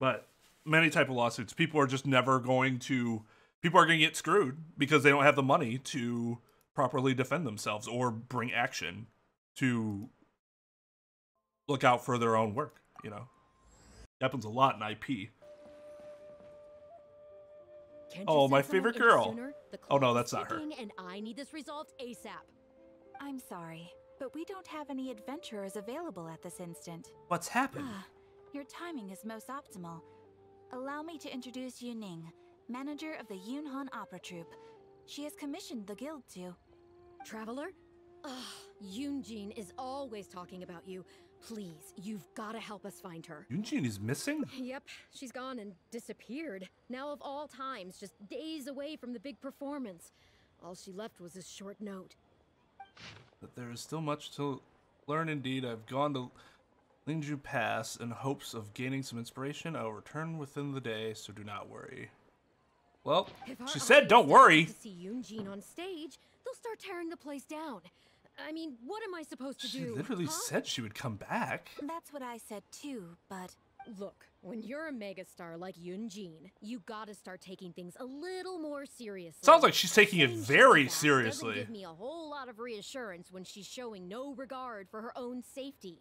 But many type of lawsuits, people are just never going to, people are going to get screwed because they don't have the money to properly defend themselves or bring action to look out for their own work, you know. Happens a lot in IP. Oh, my favorite girl. Oh no, that's not her. And I need this resolved ASAP. I'm sorry, but we don't have any adventurers available at this instant. What's happened? Your timing is most optimal. Allow me to introduce Yuning, manager of the Yunhan Opera Troupe. She has commissioned the guild to... Traveler? Ugh, Yunjin is always talking about you. Please, you've got to help us find her. Yunjin is missing? Yep, she's gone and disappeared. Now of all times, just days away from the big performance. All she left was a short note. But there is still much to learn indeed. I've gone to Lingju Pass in hopes of gaining some inspiration. I'll return within the day, so do not worry. Well, she said don't worry. To see Yunjin on stage, they'll start tearing the place down. I mean, what am I supposed to do? She literally said she would come back. That's what I said too, but... Look, when you're a megastar like Yunjin, you gotta start taking things a little more seriously. Sounds like she's taking it very seriously. Doesn't give me a whole lot of reassurance when she's showing no regard for her own safety.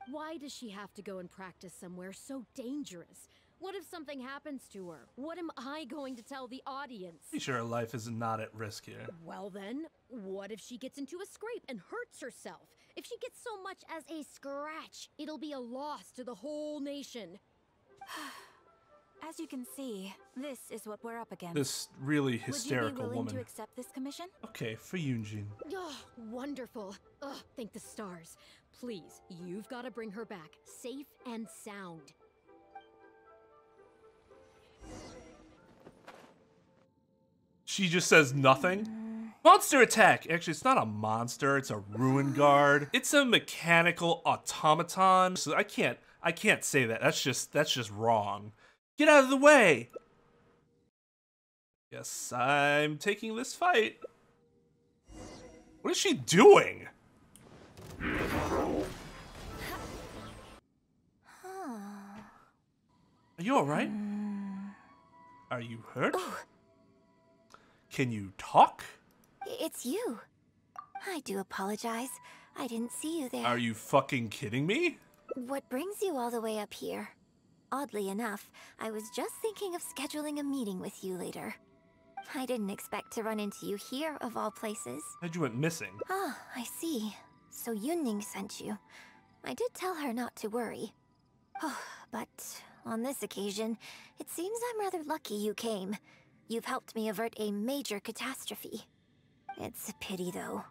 Why does she have to go and practice somewhere so dangerous? What if something happens to her? What am I going to tell the audience? Be sure her life is not at risk here. Well then, what if she gets into a scrape and hurts herself? If she gets so much as a scratch, it'll be a loss to the whole nation. As you can see, this is what we're up against. This really hysterical woman. Would you be willing woman. to accept this commission? Okay, for Yunjin. Oh, wonderful. Oh, thank the stars. Please, you've got to bring her back, safe and sound. She just says nothing. Monster attack! Actually, it's not a monster, it's a ruin guard. It's a mechanical automaton. So I can't say that. That's just wrong. Get out of the way! Yes, I'm taking this fight. What is she doing? Are you alright? Are you hurt? Can you talk? It's you. I do apologize. I didn't see you there. Are you fucking kidding me? What brings you all the way up here? Oddly enough, I was just thinking of scheduling a meeting with you later. I didn't expect to run into you here, of all places. How'd you went missing? Ah, I see. So Yunning sent you. I did tell her not to worry. But on this occasion, it seems I'm rather lucky you came. You've helped me avert a major catastrophe. It's a pity, though.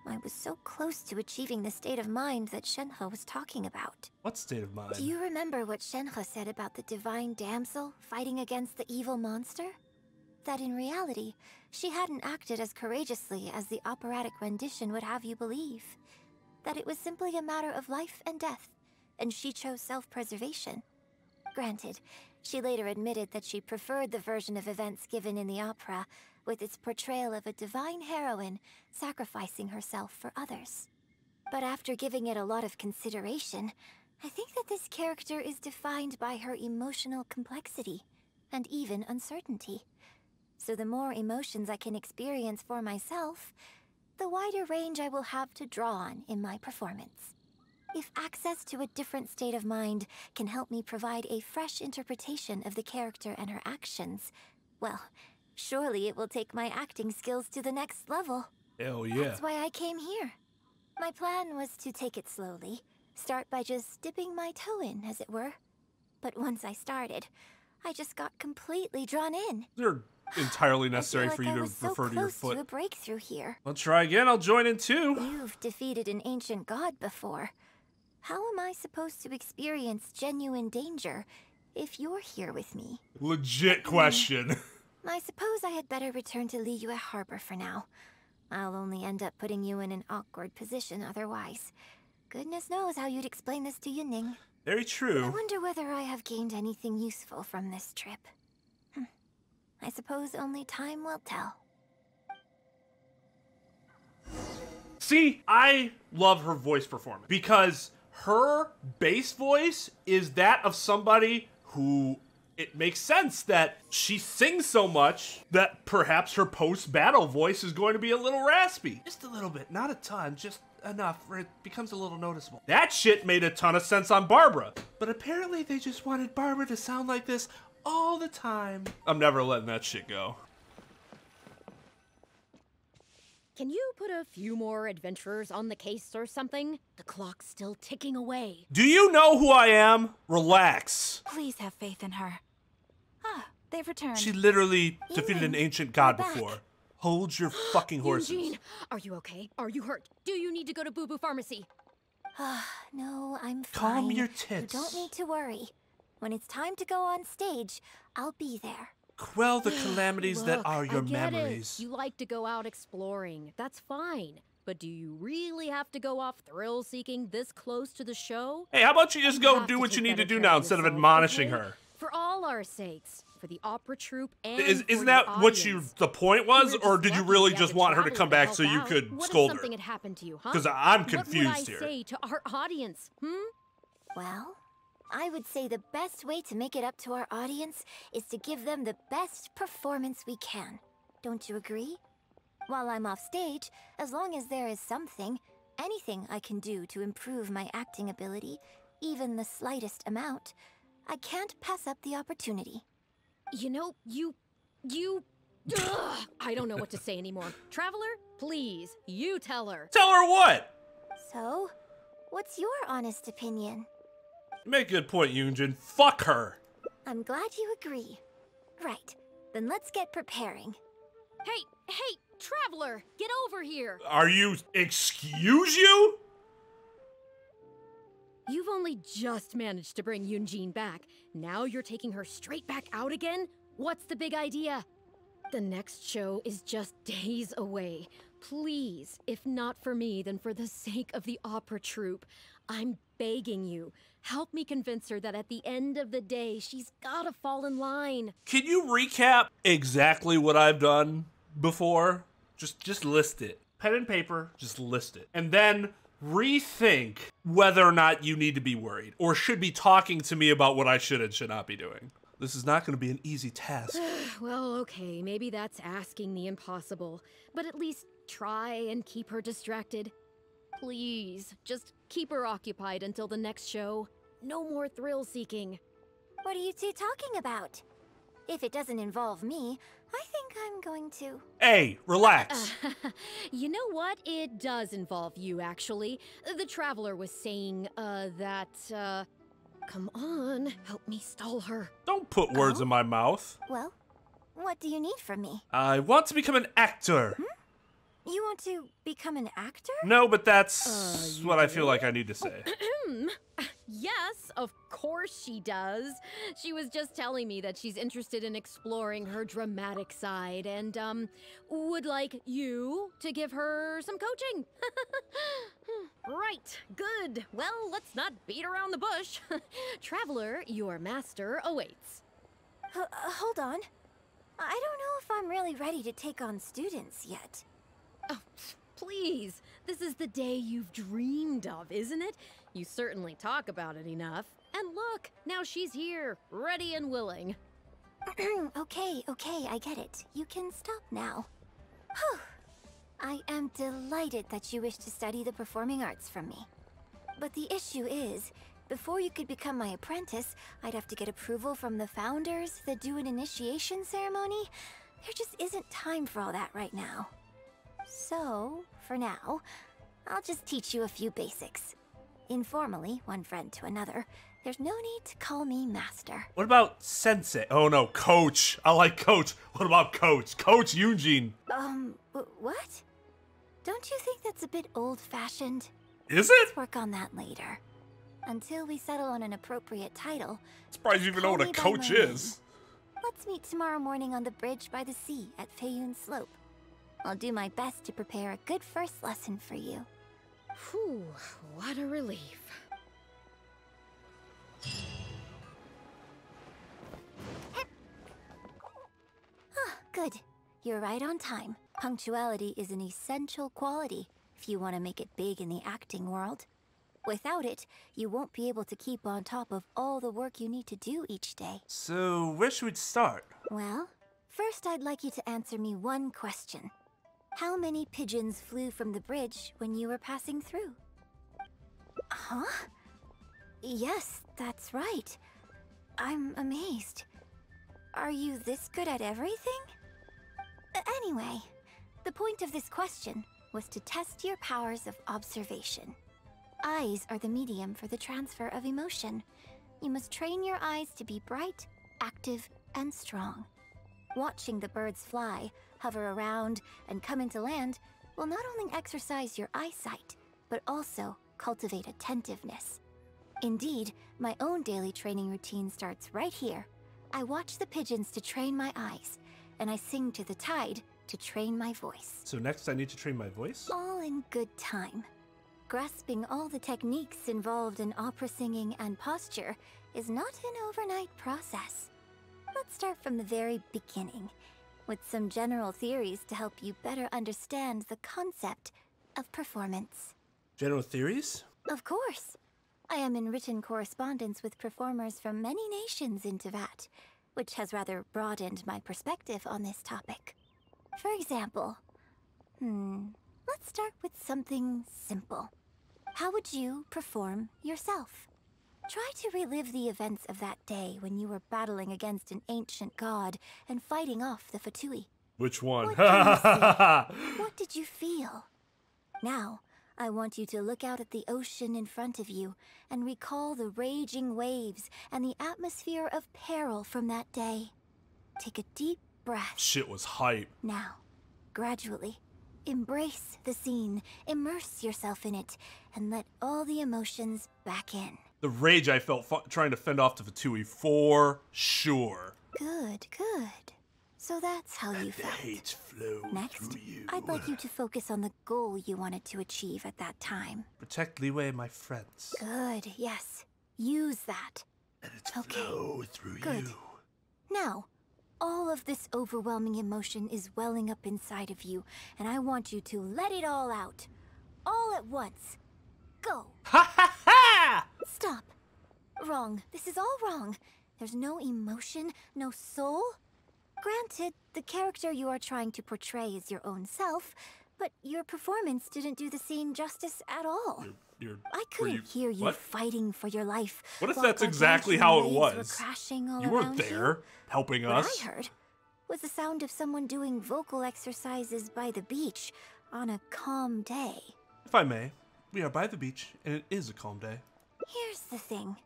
I was so close to achieving the state of mind that Shenhe was talking about. What state of mind? Do you remember what Shenhe said about the divine damsel fighting against the evil monster? That in reality, she hadn't acted as courageously as the operatic rendition would have you believe. That it was simply a matter of life and death, and she chose self-preservation. Granted, she later admitted that she preferred the version of events given in the opera, with its portrayal of a divine heroine sacrificing herself for others. But after giving it a lot of consideration, I think that this character is defined by her emotional complexity, and even uncertainty. So the more emotions I can experience for myself, the wider range I will have to draw on in my performance. If access to a different state of mind can help me provide a fresh interpretation of the character and her actions, well, surely it will take my acting skills to the next level. Hell yeah. That's why I came here. My plan was to take it slowly, start by just dipping my toe in, as it were. But once I started, I just got completely drawn in. They're entirely necessary for you to refer to your foot. To a breakthrough here. I'll try again, I'll join in too. You've defeated an ancient god before. How am I supposed to experience genuine danger if you're here with me? Legit question. I suppose I had better return to Liyue Harbor for now. I'll only end up putting you in an awkward position otherwise. Goodness knows how you'd explain this to Yuning. Very true. I wonder whether I have gained anything useful from this trip. I suppose only time will tell. See, I love her voice performance because her bass voice is that of somebody who it makes sense that she sings so much that perhaps her post-battle voice is going to be a little raspy. Just a little bit, not a ton, just enough where it becomes a little noticeable. That shit made a ton of sense on Barbara, but apparently they just wanted Barbara to sound like this all the time. I'm never letting that shit go. Can you put a few more adventurers on the case or something? The clock's still ticking away. Do you know who I am? Relax. Please have faith in her. Ah, they've returned. She literally defeated an ancient god back. before. Hold your fucking horses. Eugene, are you okay? Are you hurt? Do you need to go to Boo Boo Pharmacy? No, I'm fine. Calm your tits. You don't need to worry. When it's time to go on stage, I'll be there. Quell the calamities that Look, are your I get memories. it. You like to go out exploring. That's fine. But do you really have to go off thrill-seeking this close to the show? Hey, how about you just You go have do to what you take need to better do care now of instead of yourself, admonishing okay? her? For all our sakes. For the opera troupe and Isn't that what the point was, or did you really just want her to come back so you could scold her? What if something had happened to you, huh? Because I'm confused what would I here. say to our audience, Well, I would say the best way to make it up to our audience is to give them the best performance we can. Don't you agree? While I'm off stage, as long as there is something, anything I can do to improve my acting ability, even the slightest amount, I can't pass up the opportunity. You know, Ugh, I don't know what to say anymore. Traveler, please, you tell her. Tell her what? So, what's your honest opinion? Make a good point, Yunjin. Fuck her. I'm glad you agree. Right, then let's get preparing. Hey, Traveler, get over here. Are you... Excuse you? You've only just managed to bring Yunjin back. Now you're taking her straight back out again? What's the big idea? The next show is just days away. Please, if not for me, then for the sake of the opera troupe, I'm begging you, help me convince her that at the end of the day, she's gotta fall in line. Can you recap exactly what I've done before? Just list it. Pen and paper, just list it. And then rethink whether or not you need to be worried or should be talking to me about what I should and should not be doing. This is not going to be an easy task. Well, okay, maybe that's asking the impossible, but at least try and keep her distracted. Please, just keep her occupied until the next show. No more thrill-seeking. What are you two talking about? If it doesn't involve me, I think I'm going to... Hey, relax. You know what? It does involve you, actually. The Traveler was saying, come on, help me stall her. Don't put words in my mouth. Well, what do you need from me? I want to become an actor. You want to become an actor? No, but that's what I feel like I need to say. Yes, of course she does. She was just telling me that she's interested in exploring her dramatic side and, would like you to give her some coaching. Right, good. Well, let's not beat around the bush. Traveler, your master awaits. Hold on. I don't know if I'm really ready to take on students yet. Oh, please. This is the day you've dreamed of, isn't it? You certainly talk about it enough. And look, now she's here, ready and willing. Okay, I get it. You can stop now. Whew. I am delighted that you wish to study the performing arts from me. But the issue is, before you could become my apprentice, I'd have to get approval from the founders, then do an initiation ceremony. There just isn't time for all that right now. So, for now, I'll just teach you a few basics. Informally, one friend to another, there's no need to call me master. What about sensei? Oh no, coach. I like coach. What about coach? Coach Yunjin. What? Don't you think that's a bit old-fashioned? Is it? Let's work on that later. Until we settle on an appropriate title. Surprised you even know what a Call me by coach my name. is. Let's meet tomorrow morning on the bridge by the sea at Feiyun Slope. I'll do my best to prepare a good first lesson for you. Whew, what a relief. Good. You're right on time. Punctuality is an essential quality if you want to make it big in the acting world. Without it, you won't be able to keep on top of all the work you need to do each day. So, where should we start? Well, first I'd like you to answer me one question. How many pigeons flew from the bridge when you were passing through? Huh? Yes, that's right. I'm amazed. Are you this good at everything? Anyway, the point of this question was to test your powers of observation. Eyes are the medium for the transfer of emotion. You must train your eyes to be bright, active, and strong. Watching the birds fly, hover around, and come into land will not only exercise your eyesight, but also cultivate attentiveness. Indeed, my own daily training routine starts right here. I watch the pigeons to train my eyes, and I sing to the tide to train my voice. So next I need to train my voice? All in good time. Grasping all the techniques involved in opera singing and posture is not an overnight process. Let's start from the very beginning, with some general theories to help you better understand the concept of performance. General theories? Of course. I am in written correspondence with performers from many nations in Teyvat, which has rather broadened my perspective on this topic. For example, let's start with something simple. How would you perform yourself? Try to relive the events of that day when you were battling against an ancient god and fighting off the Fatui. Which one? What can you see? What did you feel? Now, I want you to look out at the ocean in front of you and recall the raging waves and the atmosphere of peril from that day. Take a deep breath. Shit was hype. Now, gradually, embrace the scene, immerse yourself in it, and let all the emotions back in. The rage I felt trying to fend off the Fatui, for sure. Good, good. So that's how you felt. Hate flow Next, through you. I'd like you to focus on the goal you wanted to achieve at that time. Protect Liyue and my friends. Good, yes. Use that. Let it Okay, flow through good. you. Now, all of this overwhelming emotion is welling up inside of you, and I want you to let it all out. All at once. Go. Ha ha ha! Stop. Wrong. This is all wrong. There's no emotion, no soul. Granted, the character you are trying to portray is your own self, but your performance didn't do the scene justice at all. I couldn't hear you what? fighting for your life. What if while that's exactly how it waves were was? crashing all You weren't around there, helping What us. I heard was the sound of someone doing vocal exercises by the beach on a calm day. If I may, we are by the beach, and it is a calm day. Here's the thing.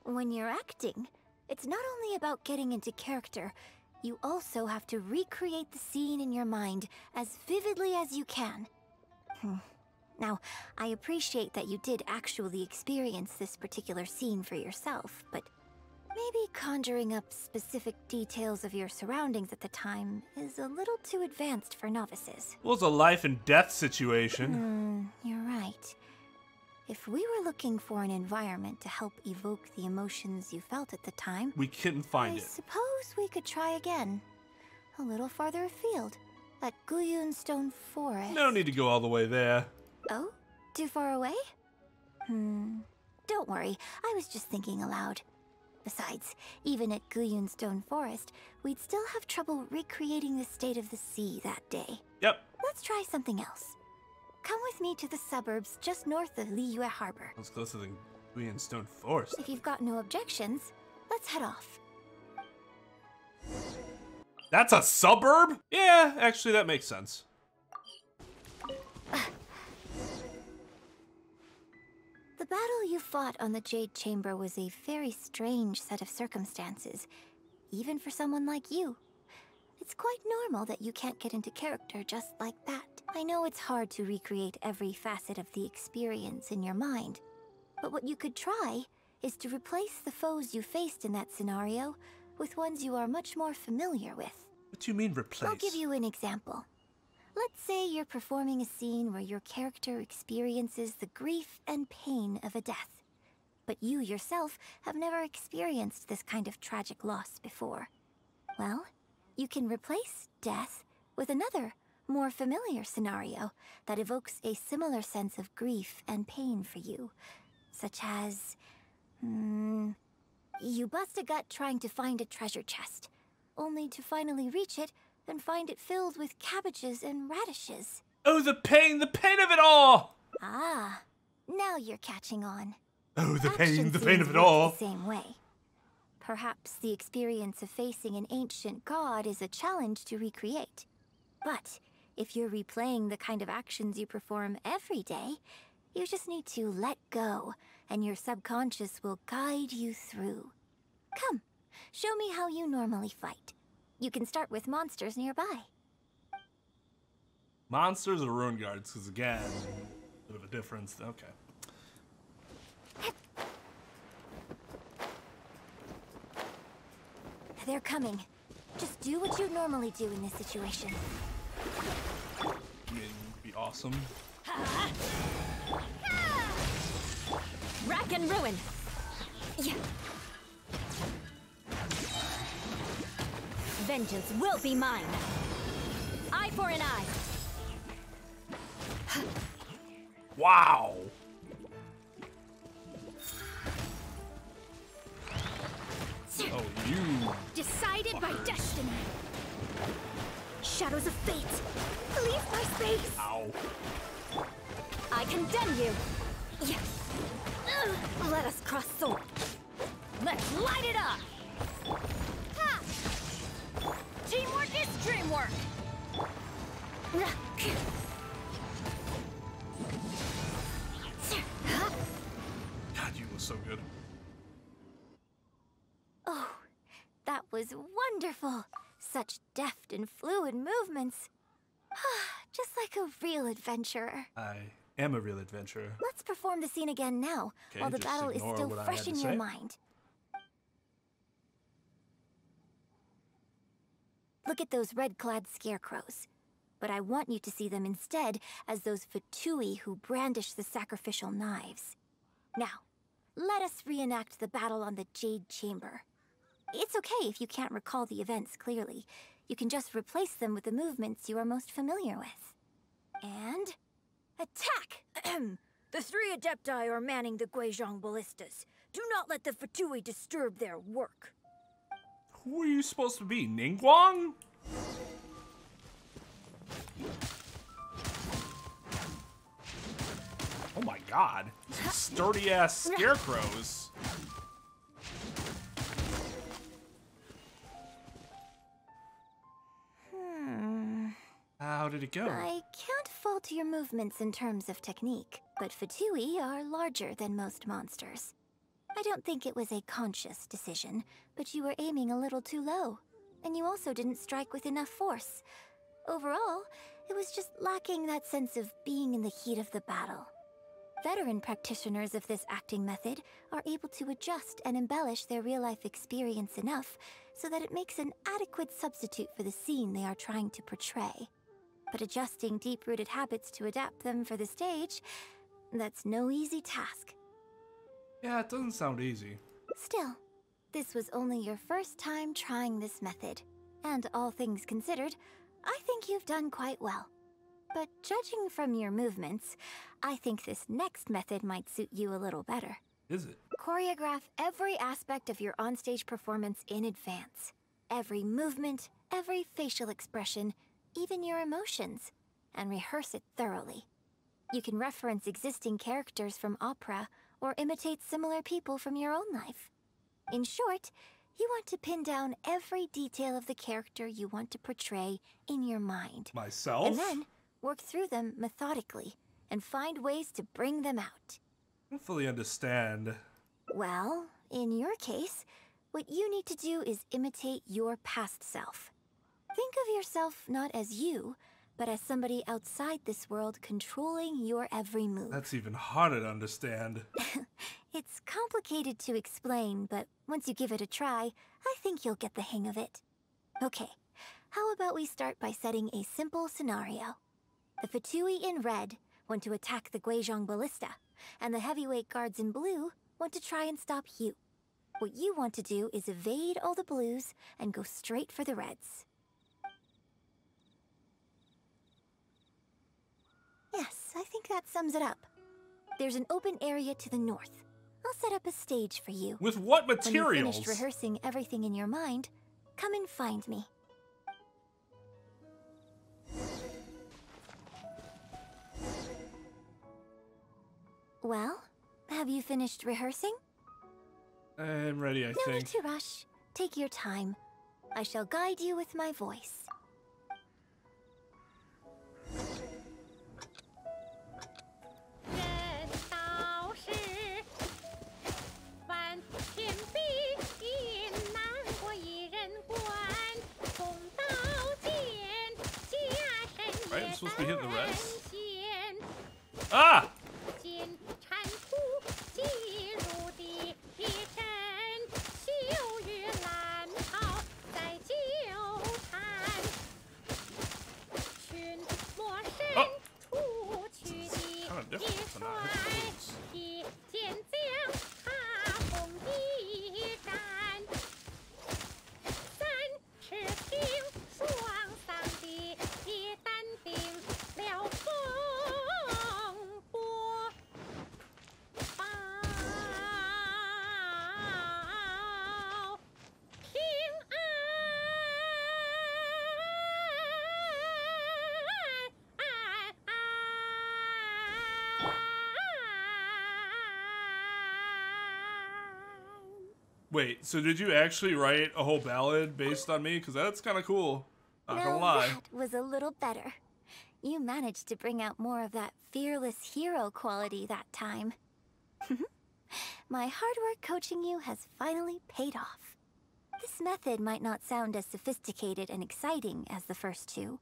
When you're acting, it's not only about getting into character, you also have to recreate the scene in your mind as vividly as you can. Now, I appreciate that you did actually experience this particular scene for yourself, but maybe conjuring up specific details of your surroundings at the time is a little too advanced for novices. Well, it's a life and death situation. You're right. If we were looking for an environment to help evoke the emotions you felt at the time, We couldn't find I it. suppose we could try again. A little farther afield, at Guyunstone Forest. No need to go all the way there. Oh? Too far away? Don't worry, I was just thinking aloud. Besides, even at Guyunstone Forest, we'd still have trouble recreating the state of the sea that day. Yep. Let's try something else. Come with me to the suburbs just north of Liyue Harbor. That's closer than Guian Stone Forest. If you've got no objections, let's head off. That's a suburb? Yeah, actually, that makes sense. The battle you fought on the Jade Chamber was a very strange set of circumstances, even for someone like you. It's quite normal that you can't get into character just like that. I know it's hard to recreate every facet of the experience in your mind, but what you could try is to replace the foes you faced in that scenario with ones you are much more familiar with. What do you mean replace? I'll give you an example. Let's say you're performing a scene where your character experiences the grief and pain of a death, but you yourself have never experienced this kind of tragic loss before. Well, you can replace death with another, more familiar scenario that evokes a similar sense of grief and pain for you. such as... you bust a gut trying to find a treasure chest, only to finally reach it and find it filled with cabbages and radishes. Oh, the pain of it all! Ah, now you're catching on. Oh, the Action pain of scenes it work all. the same way. Perhaps the experience of facing an ancient god is a challenge to recreate. But if you're replaying the kind of actions you perform every day, you just need to let go, and your subconscious will guide you through. Come, show me how you normally fight. You can start with monsters nearby. Monsters or ruin guards? Because again, a bit of a difference. Okay. They're coming. Just do what you normally do in this situation. I mean, it'd be awesome. Rack and ruin. Yeah. Vengeance will be mine. Eye for an eye. Wow. Oh, you. Decided by destiny. Shadows of fate. Leave my space. Ow. I condemn you. Yeah. Let us cross swords. Let's light it up. Ha! Teamwork is dreamwork. God, you was so good. Oh, that was wonderful. Such deft and fluid movements. Just like a real adventurer. I am a real adventurer. Let's perform the scene again now, Okay, while the just battle is ignore still what I fresh had in to your say. mind. Look at those red-clad scarecrows. But I want you to see them instead as those Fatui who brandish the sacrificial knives. Now, let us reenact the battle on the Jade Chamber. It's okay if you can't recall the events clearly. You can just replace them with the movements you are most familiar with. And... attack! The three Adepti are manning the Guizhong ballistas. Do not let the Fatui disturb their work. Who are you supposed to be? Ningguang? Oh my god. Sturdy ass scarecrows. How did it go? I can't fault your movements in terms of technique, but Fatui are larger than most monsters. I don't think it was a conscious decision, but you were aiming a little too low. And you also didn't strike with enough force. Overall, it was just lacking that sense of being in the heat of the battle. Veteran practitioners of this acting method are able to adjust and embellish their real-life experience enough so that it makes an adequate substitute for the scene they are trying to portray. But adjusting deep-rooted habits to adapt them for the stage, that's no easy task. Yeah, it doesn't sound easy. Still, this was only your first time trying this method, and all things considered, I think you've done quite well. But judging from your movements, I think this next method might suit you a little better. Is it? Choreograph every aspect of your onstage performance in advance. Every movement, every facial expression, even your emotions, and rehearse it thoroughly. You can reference existing characters from opera or imitate similar people from your own life. In short, you want to pin down every detail of the character you want to portray in your mind. Myself? And then work through them methodically and find ways to bring them out. I don't fully understand. Well, in your case, what you need to do is imitate your past self. Think of yourself not as you, but as somebody outside this world controlling your every move. That's even harder to understand. It's complicated to explain, but once you give it a try, I think you'll get the hang of it. Okay, how about we start by setting a simple scenario. The Fatui in red want to attack the Guizhong ballista, and the heavyweight guards in blue want to try and stop you. What you want to do is evade all the blues and go straight for the reds. Yes, I think that sums it up. There's an open area to the north. I'll set up a stage for you. With what When materials? you've finished rehearsing everything in your mind, come and find me. Well, have you finished rehearsing? I'm ready, I No need think. to rush. Take your time. I shall guide you with my voice. Right, I'm supposed to be hitting the reds. Ah! Kind of difficult to not hit the roots. Wait, so did you actually write a whole ballad based on me? Because that's kind of cool. Not gonna lie. That was a little better. You managed to bring out more of that fearless hero quality that time. My hard work coaching you has finally paid off. This method might not sound as sophisticated and exciting as the first two,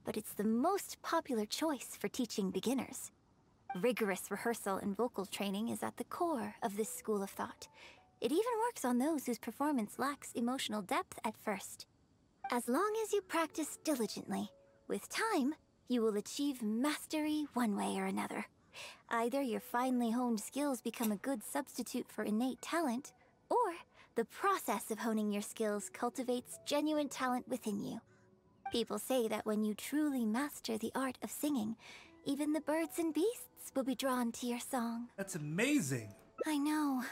but it's the most popular choice for teaching beginners. Rigorous rehearsal and vocal training is at the core of this school of thought. It even works on those whose performance lacks emotional depth at first. As long as you practice diligently, with time, you will achieve mastery one way or another. Either your finely honed skills become a good substitute for innate talent, or the process of honing your skills cultivates genuine talent within you. People say that when you truly master the art of singing, even the birds and beasts will be drawn to your song. That's amazing. I know.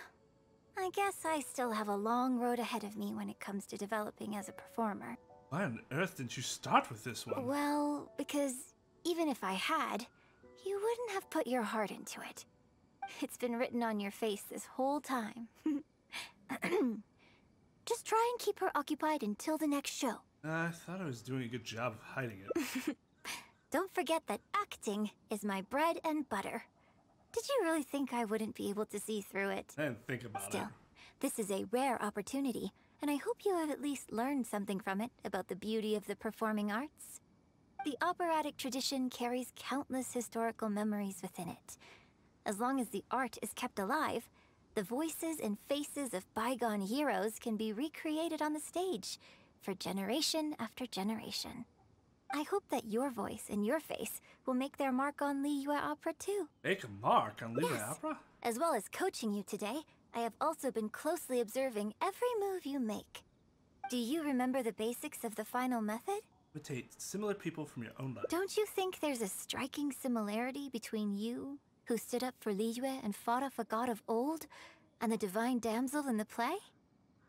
I guess I still have a long road ahead of me when it comes to developing as a performer. Why on earth didn't you start with this one? Well, because even if I had, you wouldn't have put your heart into it. It's been written on your face this whole time. Just try and keep her occupied until the next show. I thought I was doing a good job of hiding it. Don't forget that acting is my bread and butter. Did you really think I wouldn't be able to see through it? I didn't think about Still, it. this is a rare opportunity, and I hope you have at least learned something from it about the beauty of the performing arts. The operatic tradition carries countless historical memories within it. As long as the art is kept alive, the voices and faces of bygone heroes can be recreated on the stage for generation after generation. I hope that your voice and your face will make their mark on Liyue Opera too. Make a mark on Liyue Yes. Opera? As well as coaching you today, I have also been closely observing every move you make. Do you remember the basics of the final method? Imitate similar people from your own life. Don't you think there's a striking similarity between you, who stood up for Liyue and fought off a god of old, and the divine damsel in the play?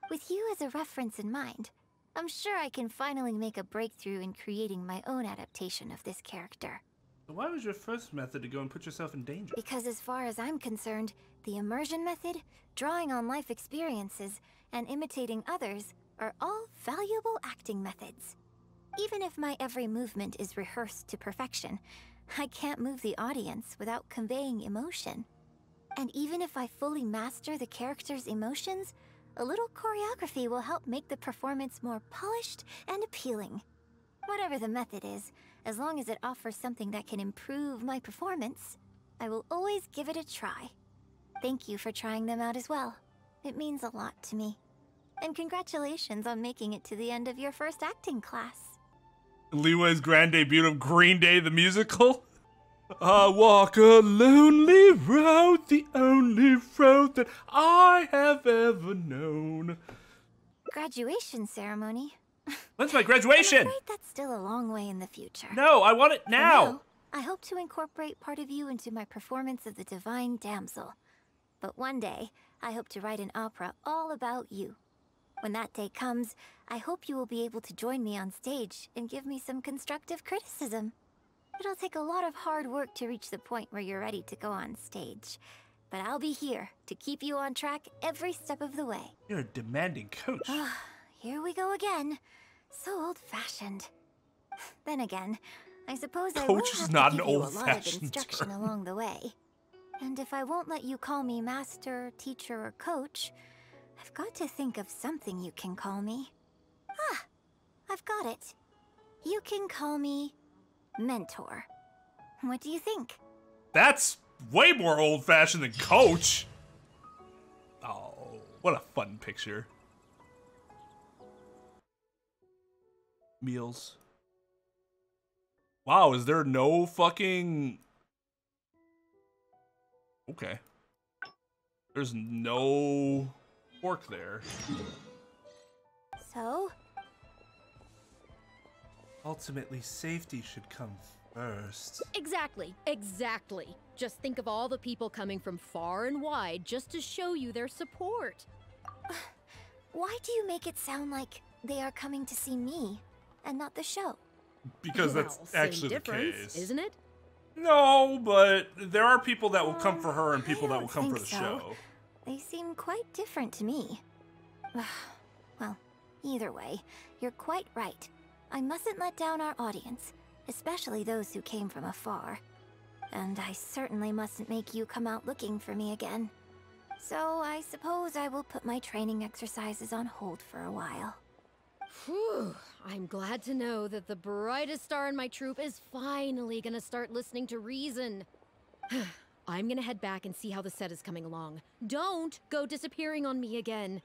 With you as a reference in mind, I'm sure I can finally make a breakthrough in creating my own adaptation of this character. So why was your first method to go and put yourself in danger? Because as far as I'm concerned, the immersion method, drawing on life experiences, and imitating others are all valuable acting methods. Even if my every movement is rehearsed to perfection, I can't move the audience without conveying emotion. And even if I fully master the character's emotions, a little choreography will help make the performance more polished and appealing. Whatever the method is, as long as it offers something that can improve my performance, I will always give it a try. Thank you for trying them out as well. It means a lot to me. And congratulations on making it to the end of your first acting class. Liyue's grand debut of Green Day the musical? I walk a lonely road, the only road that I have ever known. Graduation ceremony? When's my I'm graduation? afraid that's still a long way in the future. No, I want it For now. I hope to incorporate part of you into my performance of the Divine Damsel. But one day, I hope to write an opera all about you. When that day comes, I hope you will be able to join me on stage and give me some constructive criticism. It'll take a lot of hard work to reach the point where you're ready to go on stage. But I'll be here to keep you on track every step of the way. You're a demanding coach. Here we go again. So old-fashioned. Then again, I suppose I will Coach is have not to an give you a lot of old-fashioned instruction term. along the way. And if I won't let you call me master, teacher, or coach, I've got to think of something you can call me. Ah, I've got it. You can call me mentor. What do you think? That's way more old-fashioned than coach. Oh, what a fun picture. Meals. Wow, is there no fucking... Okay. There's no pork there. So? Ultimately, safety should come first. Exactly, exactly. Just think of all the people coming from far and wide just to show you their support. Why do you make it sound like they are coming to see me and not the show? Because Well, that's same actually the difference, case. isn't it? No, but there are people that will come for her and people that will come for the show. They seem quite different to me. Well, either way, you're quite right. I mustn't let down our audience, especially those who came from afar. And I certainly mustn't make you come out looking for me again. So I suppose I will put my training exercises on hold for a while. Whew, I'm glad to know that the brightest star in my troupe is finally gonna start listening to reason. I'm gonna head back and see how the set is coming along. Don't go disappearing on me again.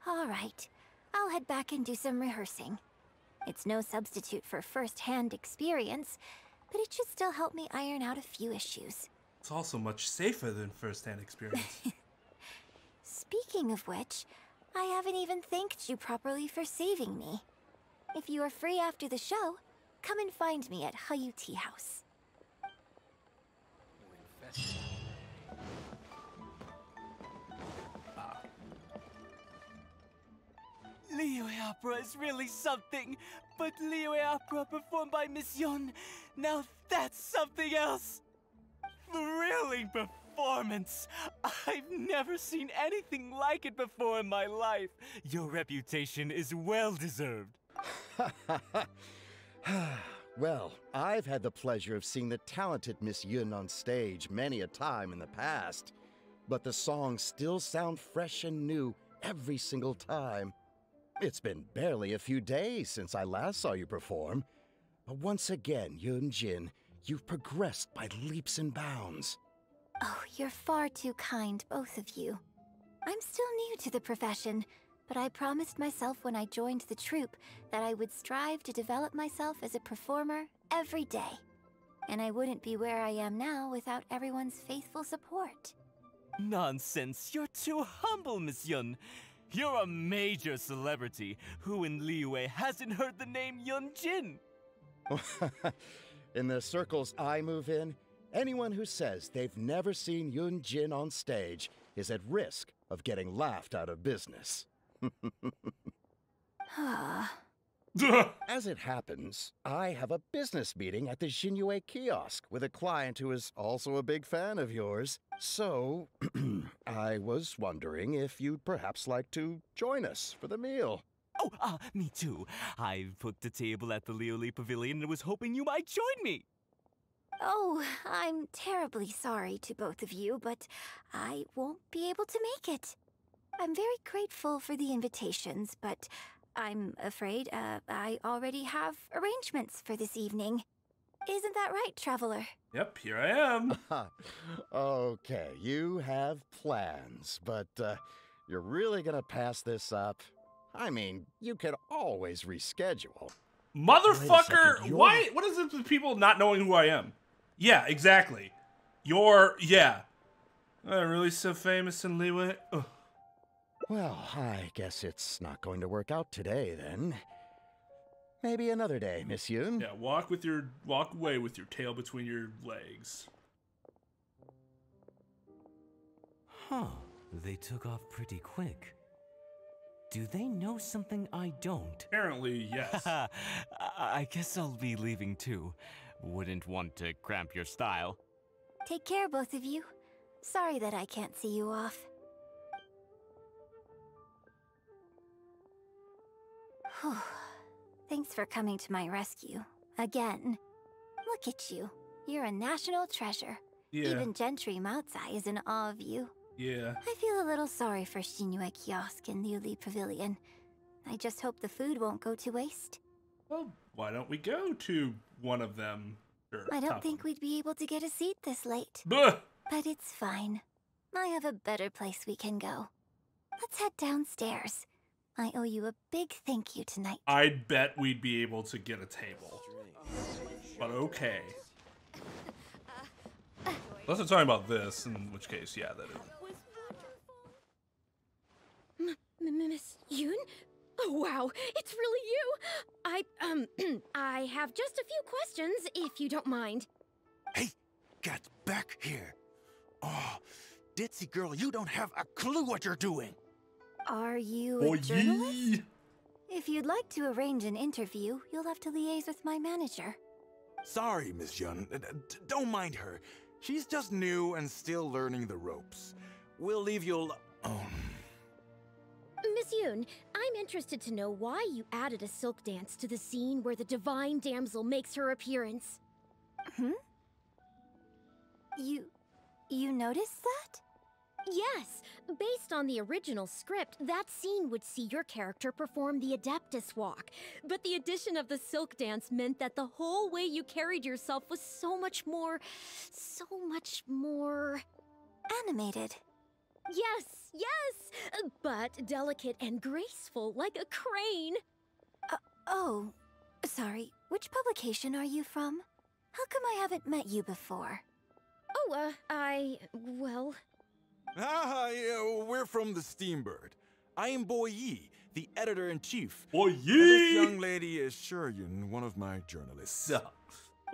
All right, I'll head back and do some rehearsing. It's no substitute for first-hand experience, but it should still help me iron out a few issues. It's also much safer than first-hand experience. Speaking of which, I haven't even thanked you properly for saving me. If you are free after the show, come and find me at Hayu Tea House. Liyue opera is really something, but Liyue opera performed by Miss Yun, now that's something else. Thrilling performance. I've never seen anything like it before in my life. Your reputation is well deserved. Well, I've had the pleasure of seeing the talented Miss Yun on stage many a time in the past, but the songs still sound fresh and new every single time. It's been barely a few days since I last saw you perform, but once again, Yun Jin, you've progressed by leaps and bounds. Oh, you're far too kind, both of you. I'm still new to the profession, but I promised myself when I joined the troupe that I would strive to develop myself as a performer every day. And I wouldn't be where I am now without everyone's faithful support. Nonsense, you're too humble, Miss Yun. You're a major celebrity. Who in Liyue hasn't heard the name Yun Jin? In the circles I move in, anyone who says they've never seen Yun Jin on stage is at risk of getting laughed out of business. As it happens, I have a business meeting at the Xinyu kiosk with a client who is also a big fan of yours. So, I was wondering if you'd perhaps like to join us for the meal. Oh, me too. I've booked a table at the Lioli Pavilion and was hoping you might join me. Oh, I'm terribly sorry to both of you, but I won't be able to make it. I'm very grateful for the invitations, but I'm afraid I already have arrangements for this evening. Isn't that right, Traveler? Yep, here I am. Okay, you have plans, but you're really gonna pass this up? I mean, you could always reschedule. Motherfucker, second, why? What is it with people not knowing who I am? Yeah, exactly. Yeah. Really so famous in Liyue? Ugh. Well, I guess it's not going to work out today, then. Maybe another day, Miss Yoon. Yeah, walk away with your tail between your legs. Huh. They took off pretty quick. Do they know something I don't? Apparently, yes. I guess I'll be leaving too. Wouldn't want to cramp your style. Take care, both of you. Sorry that I can't see you off. Whew. Thanks for coming to my rescue. Again. Look at you. You're a national treasure. Yeah. Even Gentry Moutsai is in awe of you. Yeah. I feel a little sorry for Shinue Kiosk and Liuli Pavilion. I just hope the food won't go to waste. Well, why don't we go to one of them? Or I don't top think of we'd be able to get a seat this late. them. But it's fine. I have a better place we can go. Let's head downstairs. I owe you a big thank you tonight. I'd bet we'd be able to get a table. But okay. Unless they're talking about this, in which case, yeah, that is. Miss Yoon? Oh, wow, it's really you! I have just a few questions, if you don't mind. Hey, get back here. Oh, ditzy girl, you don't have a clue what you're doing. Are you Oh, a journalist? yee. If you'd like to arrange an interview, you'll have to liaise with my manager. Sorry, Miss Yun. Don't mind her. She's just new and still learning the ropes. We'll leave you Miss Yoon, I'm interested to know why you added a silk dance to the scene where the divine damsel makes her appearance. You noticed that? Yes, based on the original script, that scene would see your character perform the Adeptus Walk. But the addition of the silk dance meant that the whole way you carried yourself was so much more... Animated. Yes, but delicate and graceful, like a crane. Oh, sorry. Which publication are you from? How come I haven't met you before? Oh, well... yeah, we're from the Steambird. I am Boy Yi, the editor-in-chief. Boy, And this yee. young lady is Shuryun, one of my journalists.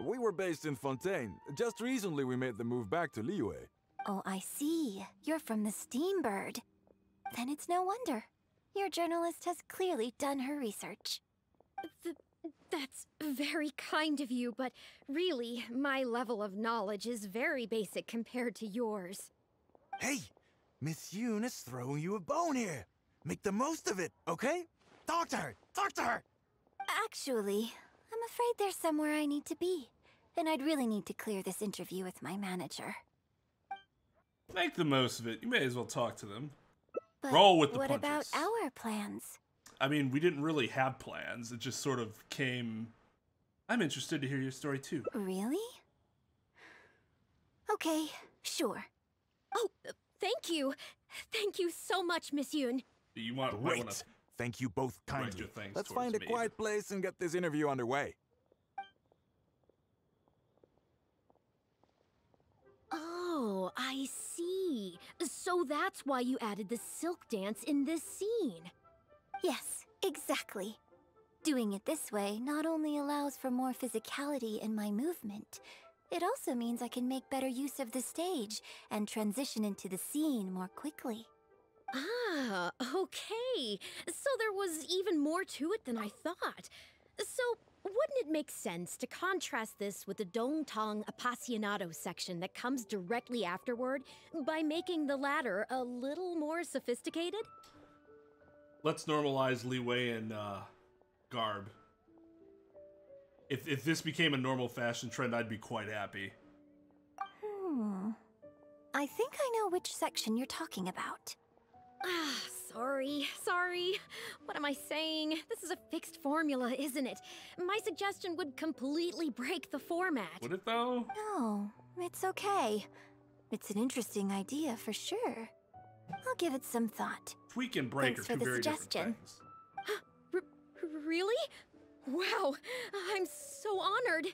We were based in Fontaine. Just recently we made the move back to Liyue. Oh, I see. You're from the Steambird. Then it's no wonder. Your journalist has clearly done her research. That's very kind of you, but really, my level of knowledge is very basic compared to yours. Hey, Miss Yoon is throwing you a bone here. Make the most of it, okay? Talk to her! Talk to her! Actually, I'm afraid there's somewhere I need to be. And I'd really need to clear this interview with my manager. Make the most of it. You may as well talk to them. But Roll with the what about punches. our plans? I mean, we didn't really have plans. It just sort of came... I'm interested to hear your story, too. Really? Okay, sure. Oh, thank you. Thank you so much, Miss Yoon. You might Great. want to... Thank you both direct kindly. your thanks Let's towards find a me. quiet place and get this interview underway. Oh, I see. So that's why you added the silk dance in this scene. Yes, exactly. Doing it this way not only allows for more physicality in my movement, it also means I can make better use of the stage and transition into the scene more quickly. Ah, okay. So there was even more to it than I thought. So, wouldn't it make sense to contrast this with the Dongtong Appassionato section that comes directly afterward by making the latter a little more sophisticated? Let's normalize leeway and garb. If this became a normal fashion trend, I'd be quite happy. I think I know which section you're talking about. Ah, sorry. What am I saying? This is a fixed formula, isn't it? My suggestion would completely break the format. Would it, though? No, it's okay. It's an interesting idea for sure. I'll give it some thought. Tweak and break Thanks are for two the very suggestion. different things. Really? Wow, I'm so honored.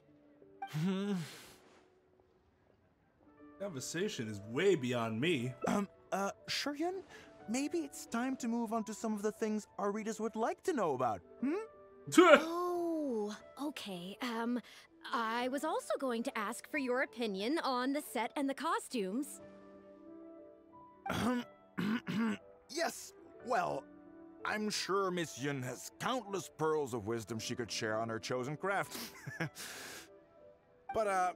Conversation is way beyond me. Shuryun, maybe it's time to move on to some of the things our readers would like to know about, Oh, Okay, I was also going to ask for your opinion on the set and the costumes. Yes, well, I'm sure Miss Yun has countless pearls of wisdom she could share on her chosen craft. But,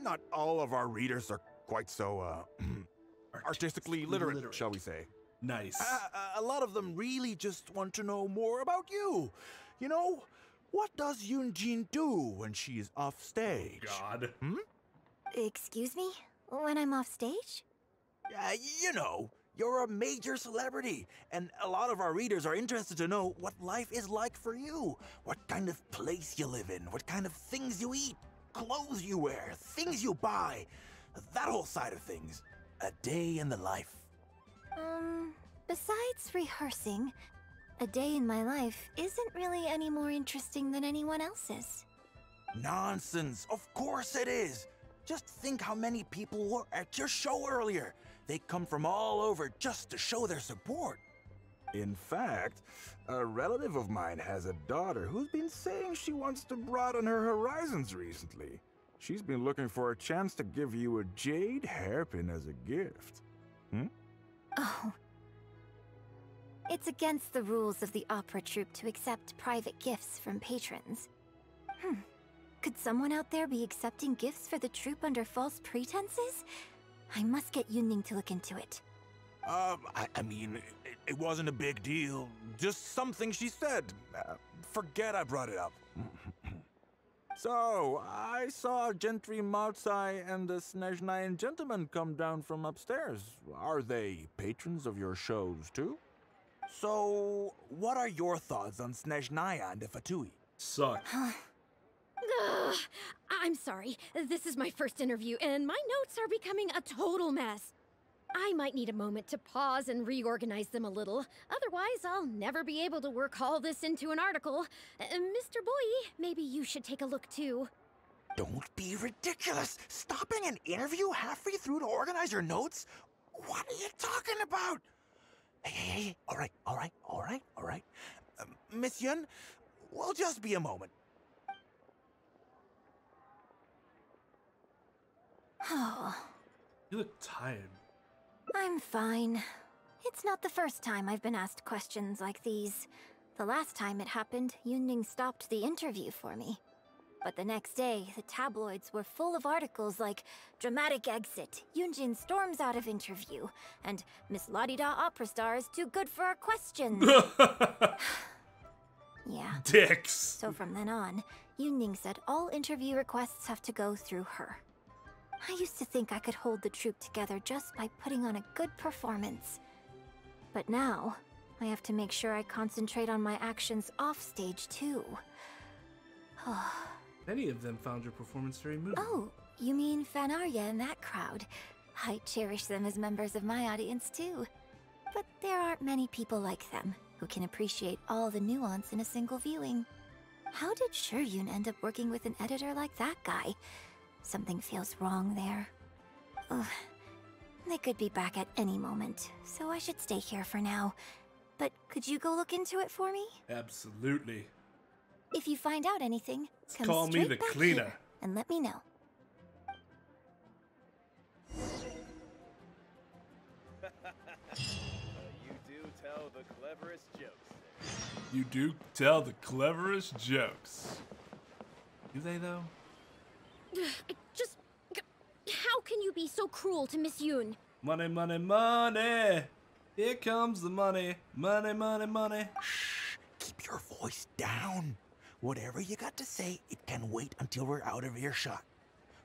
not all of our readers are quite so, artistically literate, shall we say. Nice. A lot of them really just want to know more about you. You know, what does Yunjin do when she is off stage? God. Excuse me? When I'm off stage? You know, you're a major celebrity, and a lot of our readers are interested to know what life is like for you. What kind of place you live in, what kind of things you eat, clothes you wear, things you buy, that whole side of things. A day in the life. Besides rehearsing, a day in my life isn't really any more interesting than anyone else's. Nonsense, of course it is. Just think how many people were at your show earlier. They come from all over just to show their support. In fact, a relative of mine has a daughter who's been saying she wants to broaden her horizons recently. She's been looking for a chance to give you a jade hairpin as a gift. Oh. It's against the rules of the opera troupe to accept private gifts from patrons. Could someone out there be accepting gifts for the troupe under false pretenses? I must get Yunning to look into it. I mean, it wasn't a big deal. Just something she said. Forget I brought it up. So, I saw Gentry Maotsai and the Snezhnayan gentleman come down from upstairs. Are they patrons of your shows, too? So, what are your thoughts on Snezhnaya and the Fatui? Suck. I'm sorry. This is my first interview, and my notes are becoming a total mess. I might need a moment to pause and reorganize them a little. Otherwise, I'll never be able to work all this into an article. Mr. Boy, maybe you should take a look too. Don't be ridiculous! Stopping an interview halfway through to organize your notes? What are you talking about? Hey, all right. Miss Yun, we'll just be a moment. Oh. You look tired. I'm fine. It's not the first time I've been asked questions like these. The last time it happened, Yunning stopped the interview for me. But the next day, the tabloids were full of articles like "Dramatic Exit, Yunjin storms out of interview," and "Miss La-di-da opera star is too good for our questions." Yeah. Dicks. So from then on, Yunning said all interview requests have to go through her. I used to think I could hold the troupe together just by putting on a good performance. But now, I have to make sure I concentrate on my actions off stage too. Many of them found your performance very moving. Oh, you mean Fanarya and that crowd? I cherish them as members of my audience too. But there aren't many people like them who can appreciate all the nuance in a single viewing. How did Shuryun end up working with an editor like that guy? Something feels wrong there. Ugh. They could be back at any moment, so I should stay here for now. But could you go look into it for me? Absolutely. If you find out anything, come Call me straight the back cleaner. here and let me know. You do tell the cleverest jokes. You do tell the cleverest jokes. Do they, though? How can you be so cruel to Miss Yun? Money, money, money. Here comes the money. Money, money, money. Shh, keep your voice down. Whatever you got to say, it can wait until we're out of earshot.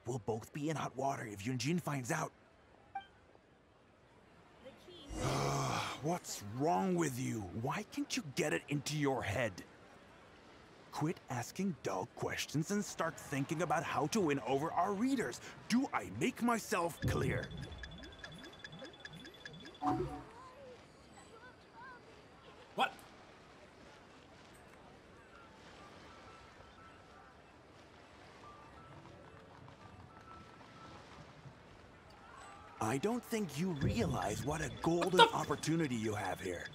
We'll both be in hot water if Yunjin finds out. What's wrong with you? Why can't you get it into your head? Quit asking dull questions and start thinking about how to win over our readers. Do I make myself clear? What? I don't think you realize what a golden opportunity you have here.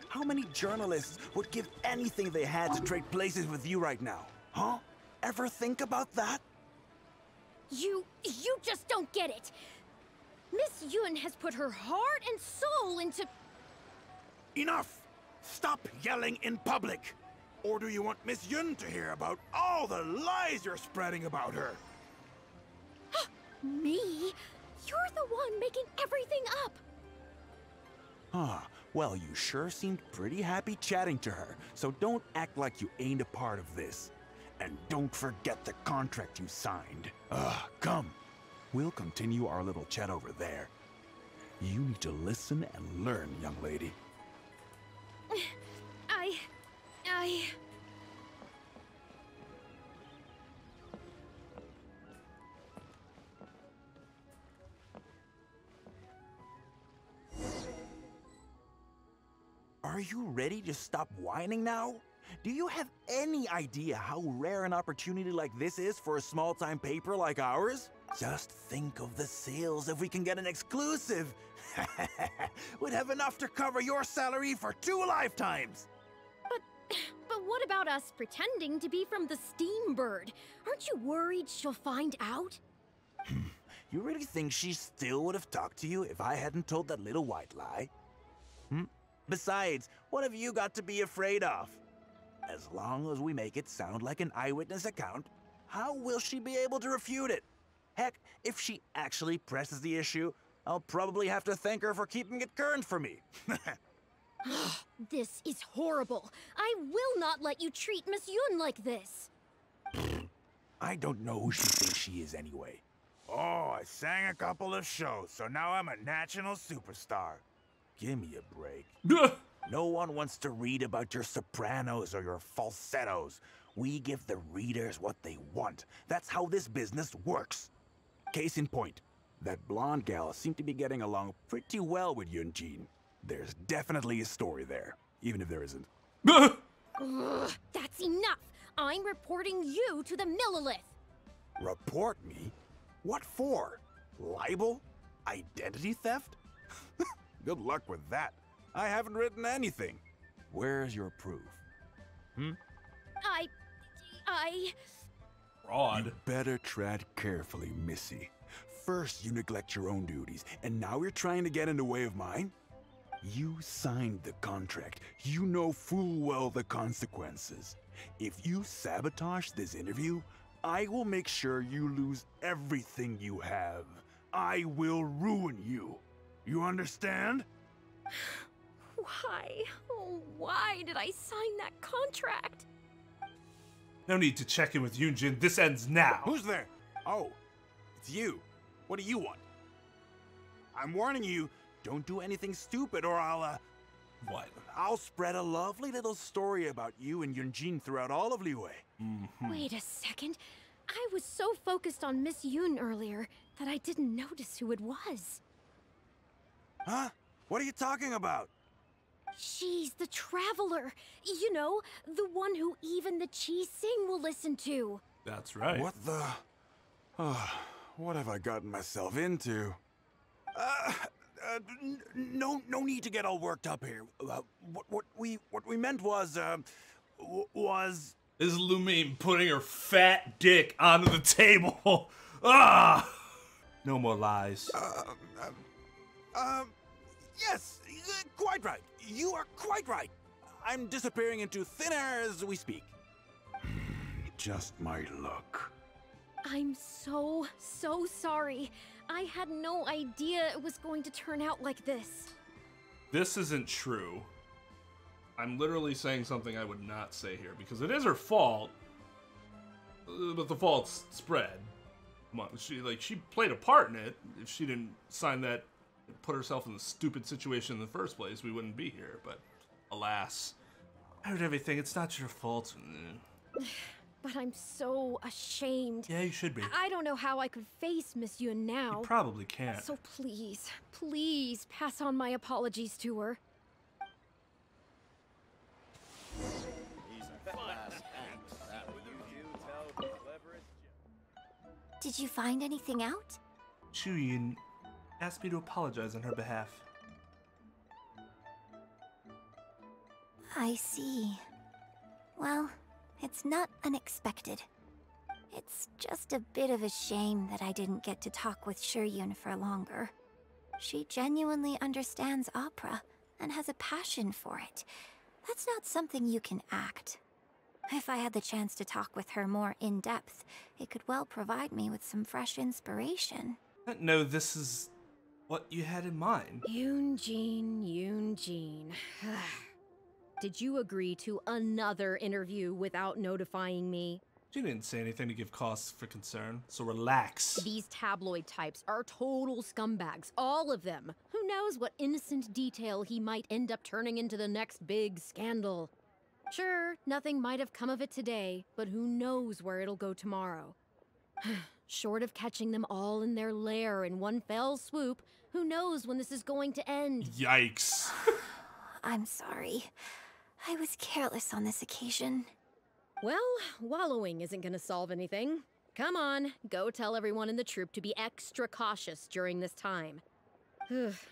How many journalists would give anything they had to trade places with you right now? Huh? ever think about that? You just don't get it. Miss Yun has put her heart and soul into... Enough! Stop yelling in public! Or do you want Miss Yun to hear about all the lies you're spreading about her? Me? You're the one making everything up. Huh. Well, you sure seemed pretty happy chatting to her, so don't act like you ain't a part of this. And don't forget the contract you signed. Come. We'll continue our little chat over there. You need to listen and learn, young lady. Are you ready to stop whining now? Do you have any idea how rare an opportunity like this is for a small-time paper like ours? Just think of the sales if we can get an exclusive. We'd have enough to cover your salary for 2 lifetimes. But what about us pretending to be from the Steam Bird? Aren't you worried she'll find out? You really think she still would have talked to you if I hadn't told that little white lie? Besides, what have you got to be afraid of? As long as we make it sound like an eyewitness account, how will she be able to refute it? Heck, if she actually presses the issue, I'll probably have to thank her for keeping it current for me. This is horrible. I will not let you treat Miss Yun like this. I don't know who she thinks she is anyway. Oh, I sang a couple of shows, so now I'm a national superstar. Give me a break. No one wants to read about your sopranos or your falsettos. We give the readers what they want. That's how this business works. Case in point, that blonde gal seemed to be getting along pretty well with Yunjin. There's definitely a story there, even if there isn't. Ugh, that's enough. I'm reporting you to the Millilith. Report me? What for? Libel? Identity theft? Good luck with that. I haven't written anything. Where's your proof? Fraud. You better tread carefully, Missy. First you neglect your own duties, and now you're trying to get in the way of mine? You signed the contract. You know full well the consequences. If you sabotage this interview, I will make sure you lose everything you have. I will ruin you. You understand? Why? Oh, why did I sign that contract? No need to check in with Yunjin. This ends now. Who's there? Oh, it's you. What do you want? I'm warning you, don't do anything stupid or What? I'll spread a lovely little story about you and Yunjin throughout all of Liyue. Wait a second. I was so focused on Miss Yun earlier that I didn't notice who it was. Huh? What are you talking about? She's the Traveler. You know, the one who even the Chi Sing will listen to. That's right. What the... what have I gotten myself into? No need to get all worked up here. What we meant was, This is Lumine putting her fat dick onto the table. Ah! No more lies. Yes, quite right. You are quite right. I'm disappearing into thin air as we speak. Just my luck. I'm so sorry. I had no idea it was going to turn out like this. This isn't true. I'm literally saying something I would not say here because it is her fault, but the fault's spread. Come on, she played a part in it. If she didn't sign that, put herself in the stupid situation in the first place, we wouldn't be here. But alas, I heard everything. It's not your fault. But I'm so ashamed. Yeah, you should be. I don't know how I could face Miss Yun now. You probably can't. So please pass on my apologies to her. Did you find anything out? Chuyin asked me to apologize on her behalf. I see. Well, it's not unexpected. It's just a bit of a shame that I didn't get to talk with Shiryun for longer. She genuinely understands opera and has a passion for it. That's not something you can act. If I had the chance to talk with her more in depth, it could well provide me with some fresh inspiration. No, this is what you had in mind. Yoonjin. Did you agree to another interview without notifying me? She didn't say anything to give cause for concern, so relax. These tabloid types are total scumbags, all of them. Who knows what innocent detail he might end up turning into the next big scandal. Sure, nothing might have come of it today, but who knows where it'll go tomorrow. Short of catching them all in their lair in one fell swoop, who knows when this is going to end? Yikes. I'm sorry. I was careless on this occasion. Well, wallowing isn't gonna solve anything. Come on, go tell everyone in the troupe to be extra cautious during this time.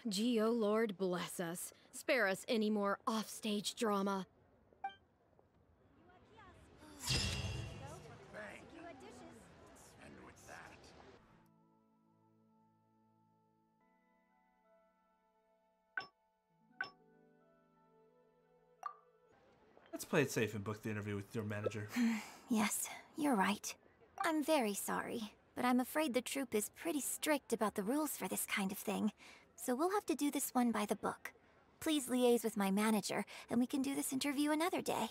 Gee, oh Lord, bless us. Spare us any more offstage drama. Let's play it safe and book the interview with your manager. Yes, you're right. I'm very sorry, but I'm afraid the troupe is pretty strict about the rules for this kind of thing, so we'll have to do this one by the book. Please liaise with my manager, and we can do this interview another day.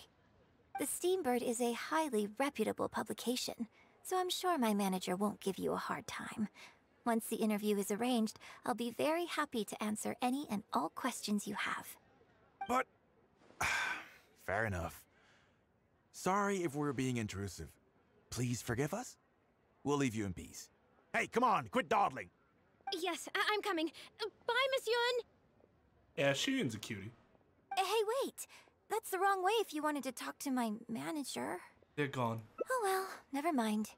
The Steambird is a highly reputable publication, so I'm sure my manager won't give you a hard time. Once the interview is arranged, I'll be very happy to answer any and all questions you have. But... fair enough. Sorry if we're being intrusive. Please forgive us. We'll leave you in peace. Hey, come on, quit dawdling. Yes, I'm coming. Bye, Miss Yun! Yeah, Shiryun's a cutie. Hey, wait! That's the wrong way if you wanted to talk to my manager. They're gone. Oh well, never mind.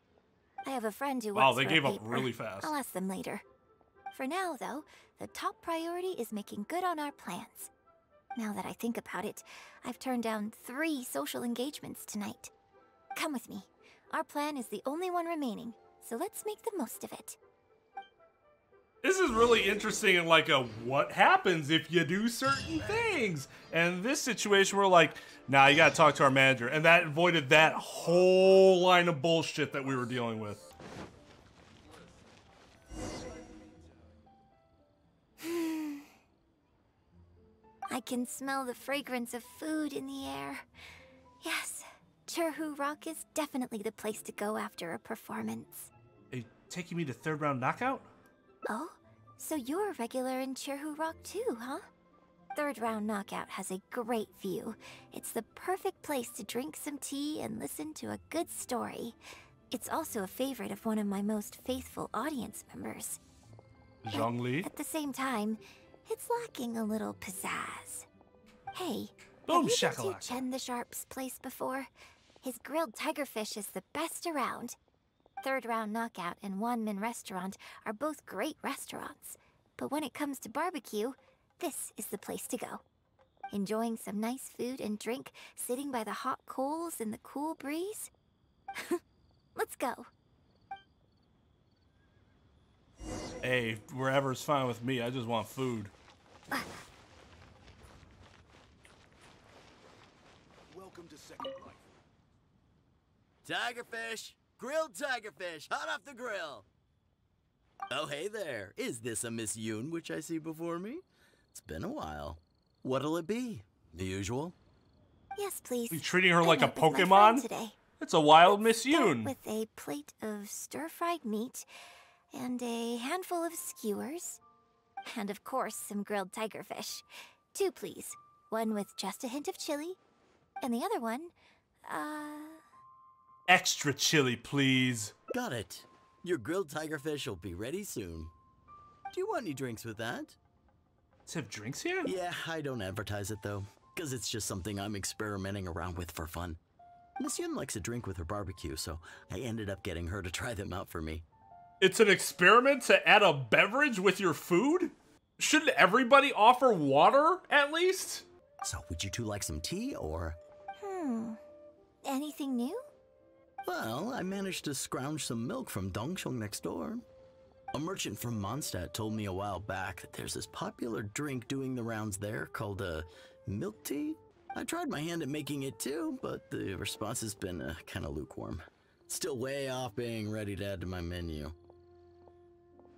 I have a friend who Wow, works they for gave a up paper. really fast. I'll ask them later. For now, though, the top priority is making good on our plans. Now that I think about it, I've turned down 3 social engagements tonight. Come with me. Our plan is the only one remaining, so let's make the most of it. This is really interesting in like a what happens if you do certain things. And this situation we're like, nah, you gotta talk to our manager. And that avoided that whole line of bullshit that we were dealing with. I can smell the fragrance of food in the air. Yes, Cherhu Rock is definitely the place to go after a performance. Are you taking me to 3rd round knockout? Oh, so you're a regular in Cherhu Rock too, huh? 3rd round knockout has a great view. It's the perfect place to drink some tea and listen to a good story. It's also a favorite of one of my most faithful audience members. Zhongli? At the same time, it's lacking a little pizzazz. Hey, Boom have you been shakalaka. to Chen the Sharp's place before? His grilled tigerfish is the best around. 3rd round knockout and Wanmin restaurant are both great restaurants. But when it comes to barbecue, this is the place to go. Enjoying some nice food and drink, sitting by the hot coals in the cool breeze? Let's go. Hey, wherever's fine with me. I just want food. Welcome to Second Life. Tigerfish! Grilled tigerfish, hot off the grill! Oh, hey there. Is this a Miss Yoon which I see before me? It's been a while. What'll it be? The usual? Yes, please. You treating her I like a met with my friend Pokemon? today. It's a wild Miss Start Yoon. with a plate of stir-fried meat and a handful of skewers. And of course, some grilled tigerfish. 2, please. One with just a hint of chili. And the other one, Extra chili, please. Got it. Your grilled tigerfish will be ready soon. Do you want any drinks with that? Let's have drinks here? Yeah, I don't advertise it though, because it's just something I'm experimenting around with for fun. Miss Yun likes a drink with her barbecue, so I ended up getting her to try them out for me. It's an experiment to add a beverage with your food? Shouldn't everybody offer water, at least? So would you two like some tea, or? anything new? Well, I managed to scrounge some milk from Dongsheng next door. A merchant from Mondstadt told me a while back that there's this popular drink doing the rounds there called milk tea. I tried my hand at making it too, but the response has been kind of lukewarm. Still way off being ready to add to my menu.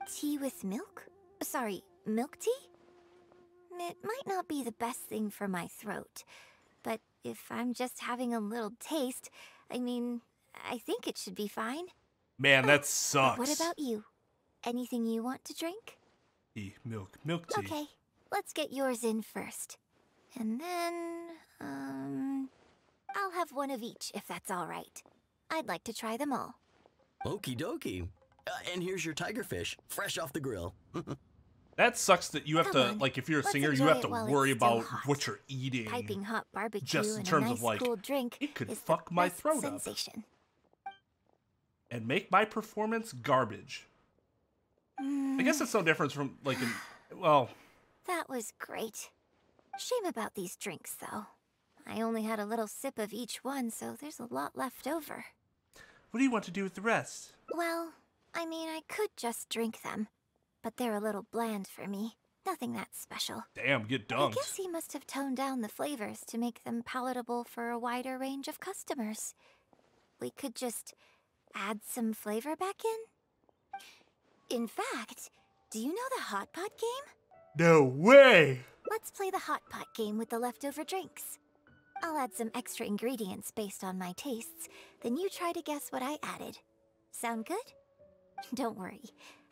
Tea with milk? Sorry, milk tea? It might not be the best thing for my throat, but if I'm just having a little taste, I mean, I think it should be fine. Man, that sucks. What about you? Anything you want to drink? Milk tea. Okay, let's get yours in first. And then, I'll have one of each if that's all right. I'd like to try them all. Okie dokie. And here's your tigerfish, fresh off the grill. That sucks that you have Come to, on, like, if you're a let's singer, you enjoy have it to while it's worry still about hot. what you're eating. Piping hot barbecue Just in and terms a nice of, like, cool drink it could is fuck the my best throat sensation. up. And make my performance garbage. I guess it's no difference from, like, well... That was great. Shame about these drinks, though. I only had a little sip of each one, so there's a lot left over. What do you want to do with the rest? Well, I mean, I could just drink them, but they're a little bland for me. Nothing that special. Damn, get I dunked. guess he must have toned down the flavors to make them palatable for a wider range of customers. We could just add some flavor back in? In fact, do you know the Hot Pot game? No way! Let's play the Hot Pot game with the leftover drinks. I'll add some extra ingredients based on my tastes, then you try to guess what I added. Sound good? Don't worry,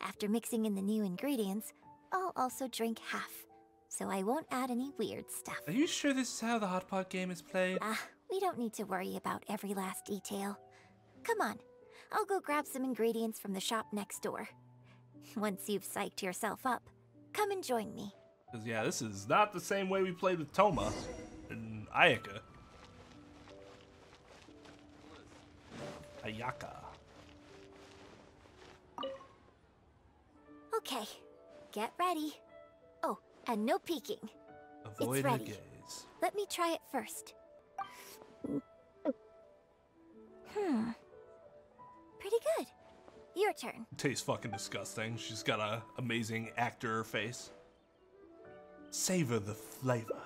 after mixing in the new ingredients, I'll also drink half, so I won't add any weird stuff. Are you sure this is how the Hot Pot game is played? We don't need to worry about every last detail. Come on, I'll go grab some ingredients from the shop next door. Once you've psyched yourself up, come and join me. 'Cause, yeah, this is not the same way we played with Toma and Ayaka. Okay, get ready. Oh, and no peeking. Avoid It's the ready. gaze. Let me try it first. Pretty good. Your turn. Tastes fucking disgusting. She's got a amazing actor face. Savor the flavor.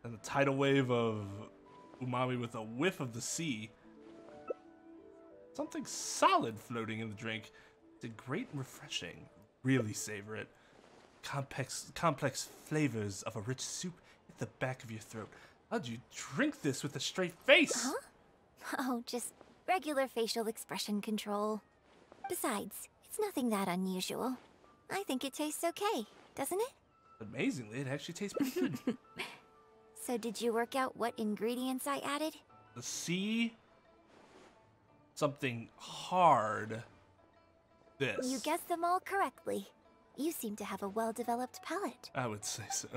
And the tidal wave of umami with a whiff of the sea. Something solid floating in the drink. It's great and refreshing. Really savor it. Complex flavors of a rich soup at the back of your throat. How'd you drink this with a straight face? Huh? Oh, just regular facial expression control. Besides, it's nothing that unusual. I think it tastes okay, doesn't it? Amazingly, it actually tastes pretty good. So did you work out what ingredients I added? The sea. Something hard. This. You guessed them all correctly. You seem to have a well-developed palate. I would say so.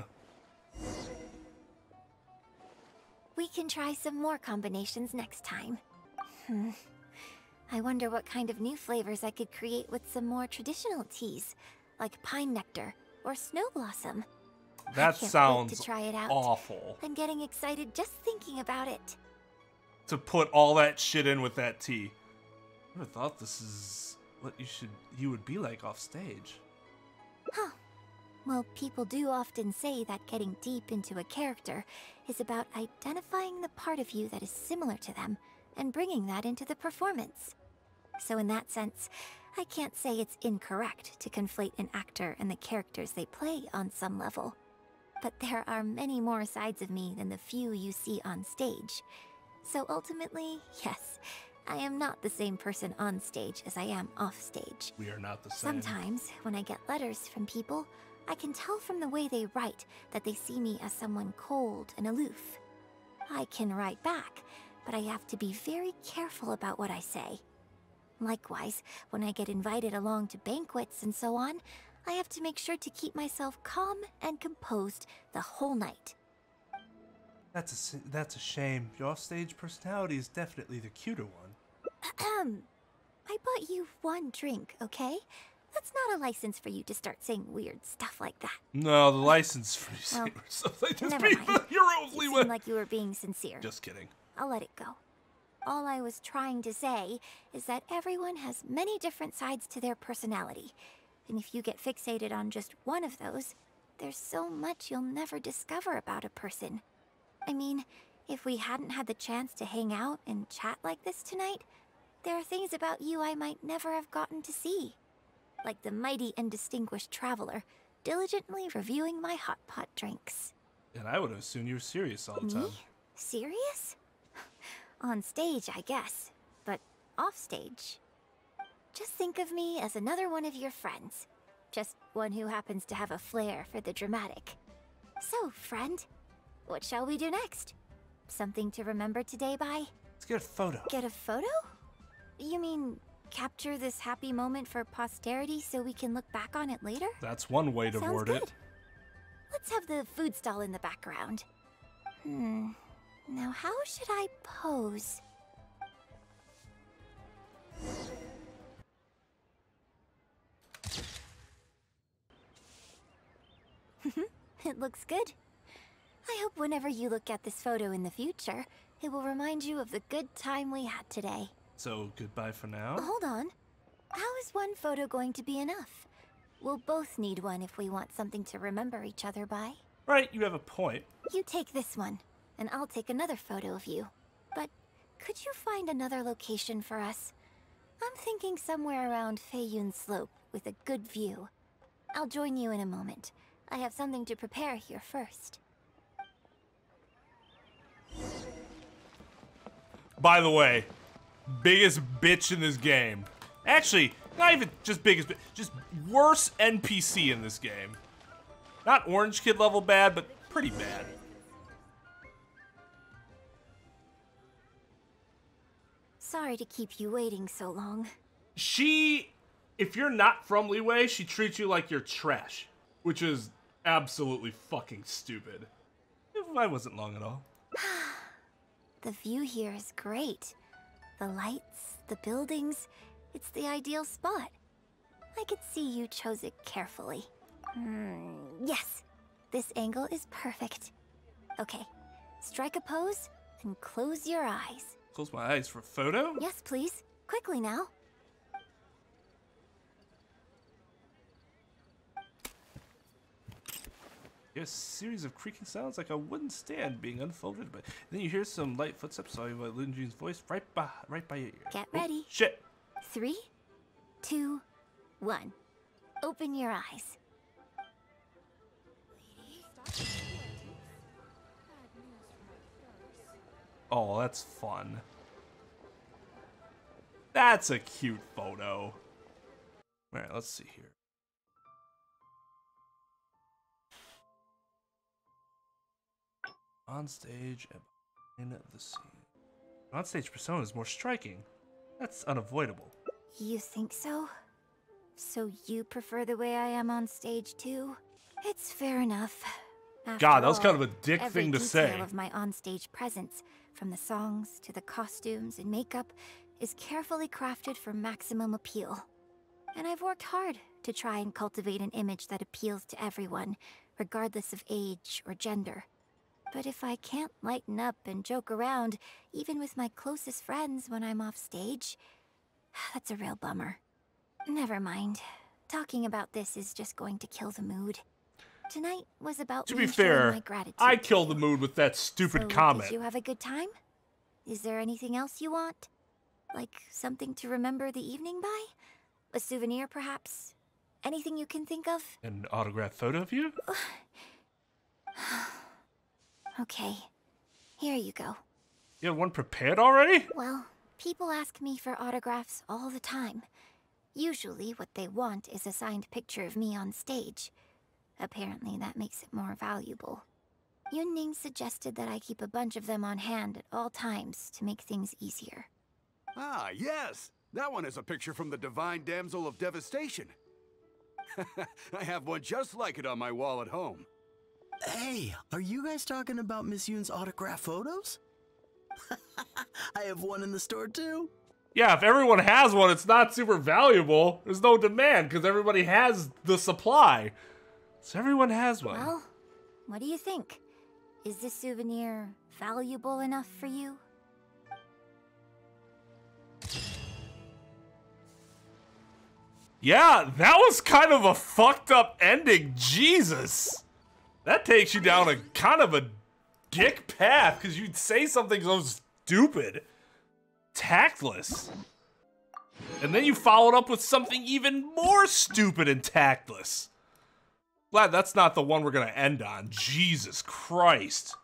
We can try some more combinations next time. I wonder what kind of new flavors I could create with some more traditional teas, like pine nectar or snow blossom. That I can't sounds wait to try it out. awful. I'm getting excited just thinking about it. To put all that shit in with that tea. I never thought this is what you would be like off stage. Huh. Well, people do often say that getting deep into a character is about identifying the part of you that is similar to them and bringing that into the performance. So in that sense, I can't say it's incorrect to conflate an actor and the characters they play on some level. But there are many more sides of me than the few you see on stage. So ultimately, yes, I am not the same person on stage as I am off stage. We are not the same. Sometimes, when I get letters from people, I can tell from the way they write that they see me as someone cold and aloof. I can write back, but I have to be very careful about what I say. Likewise, when I get invited along to banquets and so on, I have to make sure to keep myself calm and composed the whole night. That's a shame. Your stage personality is definitely the cuter one. I bought you one drink, okay? That's not a license for you to start saying weird stuff like that. No, the license for you saying stuff like this. Never mind. You're only You seemed like you were being sincere. Just kidding. I'll let it go. All I was trying to say is that everyone has many different sides to their personality. And if you get fixated on just one of those, there's so much you'll never discover about a person. I mean, if we hadn't had the chance to hang out and chat like this tonight, there are things about you I might never have gotten to see. Like the mighty and distinguished traveler, diligently reviewing my hot pot drinks. And I would have assumed you were serious all the Me? time. Serious? On stage, I guess, but off stage. Just think of me as another one of your friends. Just one who happens to have a flair for the dramatic. So, friend, what shall we do next? Something to remember today by? Let's get a photo. Get a photo? You mean capture this happy moment for posterity so we can look back on it later? That's one way to Sounds word good. it. Let's have the food stall in the background. Now how should I pose? It looks good. I hope whenever you look at this photo in the future, it will remind you of the good time we had today. So, goodbye for now? Hold on. How is one photo going to be enough? We'll both need one if we want something to remember each other by. Right, you have a point. You take this one, and I'll take another photo of you. But could you find another location for us? I'm thinking somewhere around Feiyun Slope with a good view. I'll join you in a moment. I have something to prepare here first. By the way, biggest bitch in this game. Actually, not even just biggest bitch, just worst NPC in this game. Not Orange Kid level bad, but pretty bad. Sorry to keep you waiting so long. She, if you're not from Leeway, she treats you like you're trash, which is absolutely fucking stupid. I wasn't long at all. The view here is great. The lights, the buildings, it's the ideal spot. I could see you chose it carefully. Yes, this angle is perfect. Okay, strike a pose and close your eyes. Close my eyes for a photo? Yes, please. Quickly now. Here's a series of creaking sounds like a wooden stand being unfolded, but then you hear some light footsteps followed by Lin Jun's voice right by your ear. Get ready. Shit. 3, 2, 1. Open your eyes. Oh, that's fun. That's a cute photo. Alright, let's see here. On stage and in the scene. On stage persona is more striking. That's unavoidable. You think so? So you prefer the way I am on stage too? It's fair enough. After God, that was all, kind of a dick every thing to detail say. of my onstage presence, from the songs to the costumes and makeup, is carefully crafted for maximum appeal. And I've worked hard to try and cultivate an image that appeals to everyone, regardless of age or gender. But if I can't lighten up and joke around, even with my closest friends when I'm off stage, that's a real bummer. Never mind. Talking about this is just going to kill the mood. Tonight was about To be me showing fair, my gratitude I to killed the you. mood with that stupid So, comment. Did you have a good time? Is there anything else you want? Like something to remember the evening by? A souvenir, perhaps? Anything you can think of? An autographed photo of you? Okay, here you go. You have one prepared already? Well, people ask me for autographs all the time. Usually what they want is a signed picture of me on stage. Apparently that makes it more valuable. Yunning suggested that I keep a bunch of them on hand at all times to make things easier. Ah, yes! That one is a picture from the Divine Damsel of Devastation. I have one just like it on my wall at home. Hey, are you guys talking about Miss Yoon's autograph photos? I have one in the store too. Yeah, if everyone has one, it's not super valuable. There's no demand because everybody has the supply. So everyone has one. Well, what do you think? Is this souvenir valuable enough for you? Yeah, that was kind of a fucked up ending. Jesus. That takes you down a kind of a dick path because you'd say something so stupid. Tactless. And then you followed up with something even more stupid and tactless. Glad that's not the one we're gonna end on. Jesus Christ.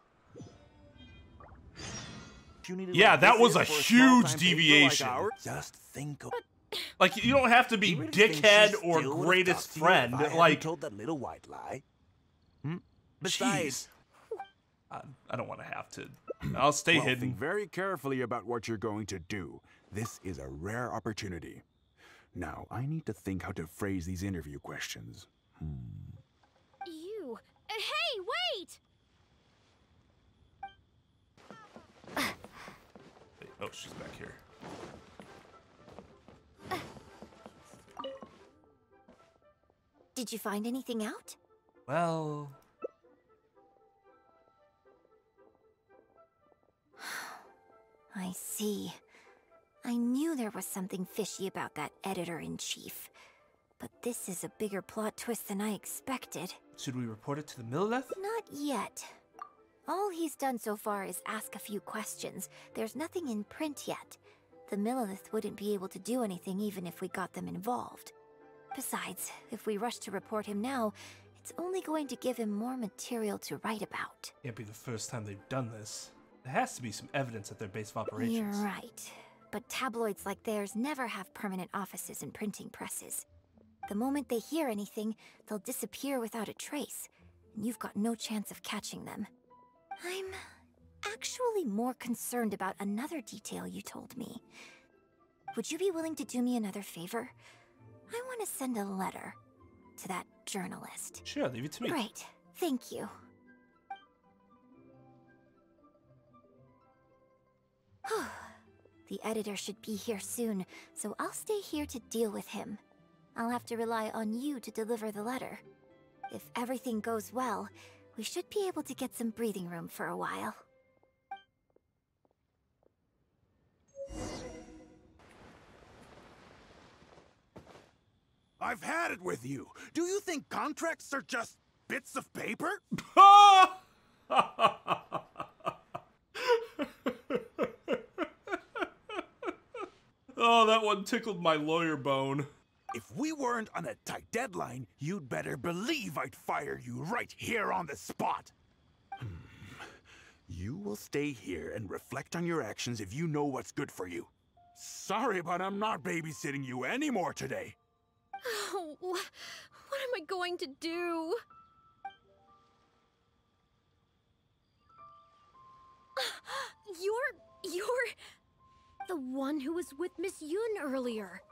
Yeah, that was a huge deviation. Just think of like, you don't have to be dickhead or greatest friend. Like, told that little white lie. Besides, I don't want to have to. I'll stay hidden. Think very carefully about what you're going to do. This is a rare opportunity. Now, I need to think how to phrase these interview questions. You. Hey, wait! Oh, she's back here. Did you find anything out? Well... I see. I knew there was something fishy about that editor-in-chief. But this is a bigger plot twist than I expected. Should we report it to the Millilith? Not yet. All he's done so far is ask a few questions. There's nothing in print yet. The Millilith wouldn't be able to do anything even if we got them involved. Besides, if we rush to report him now, it's only going to give him more material to write about. Can't be the first time they've done this. There has to be some evidence at their base of operations. You're right. But tabloids like theirs never have permanent offices and printing presses. The moment they hear anything, they'll disappear without a trace, and you've got no chance of catching them. I'm actually more concerned about another detail you told me. Would you be willing to do me another favor? I want to send a letter to that journalist. Sure, leave it to me. Great. Thank you. The editor should be here soon, so I'll stay here to deal with him. I'll have to rely on you to deliver the letter. If everything goes well, we should be able to get some breathing room for a while. I've had it with you. Do you think contracts are just bits of paper? Oh, that one tickled my lawyer bone. If we weren't on a tight deadline, you'd better believe I'd fire you right here on the spot. You will stay here and reflect on your actions if you know what's good for you. Sorry, but I'm not babysitting you anymore today. Oh, what am I going to do? You're the one who was with Miss Yun earlier.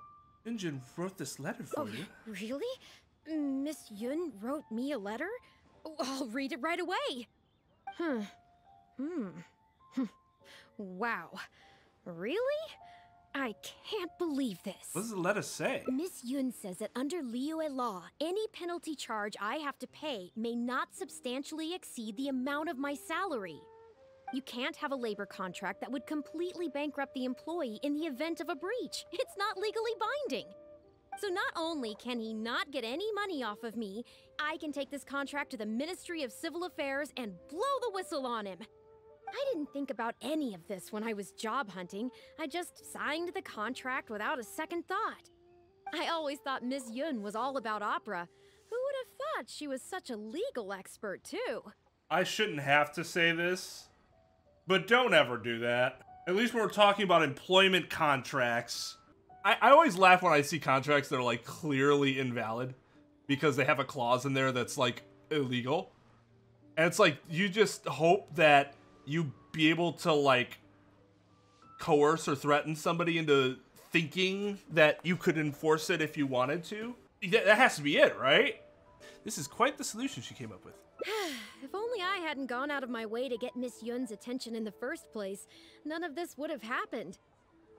Injun wrote this letter for you. Really? Miss Yun wrote me a letter? I'll read it right away. Wow. Really? I can't believe this. What does the letter say? Miss Yun says that under Liyue law, any penalty charge I have to pay may not substantially exceed the amount of my salary. You can't have a labor contract that would completely bankrupt the employee in the event of a breach. It's not legally binding. So not only can he not get any money off of me, I can take this contract to the Ministry of Civil Affairs and blow the whistle on him. I didn't think about any of this when I was job hunting. I just signed the contract without a second thought. I always thought Miss Yun was all about opera. Who would have thought she was such a legal expert, too? I shouldn't have to say this, but don't ever do that. At least when we're talking about employment contracts. I always laugh when I see contracts that are, like, clearly invalid because they have a clause in there that's, like, illegal. And it's like, you just hope that you be able to, like, coerce or threaten somebody into thinking that you could enforce it if you wanted to. That has to be it, right? This is quite the solution she came up with. If only I hadn't gone out of my way to get Miss Yun's attention in the first place, none of this would have happened.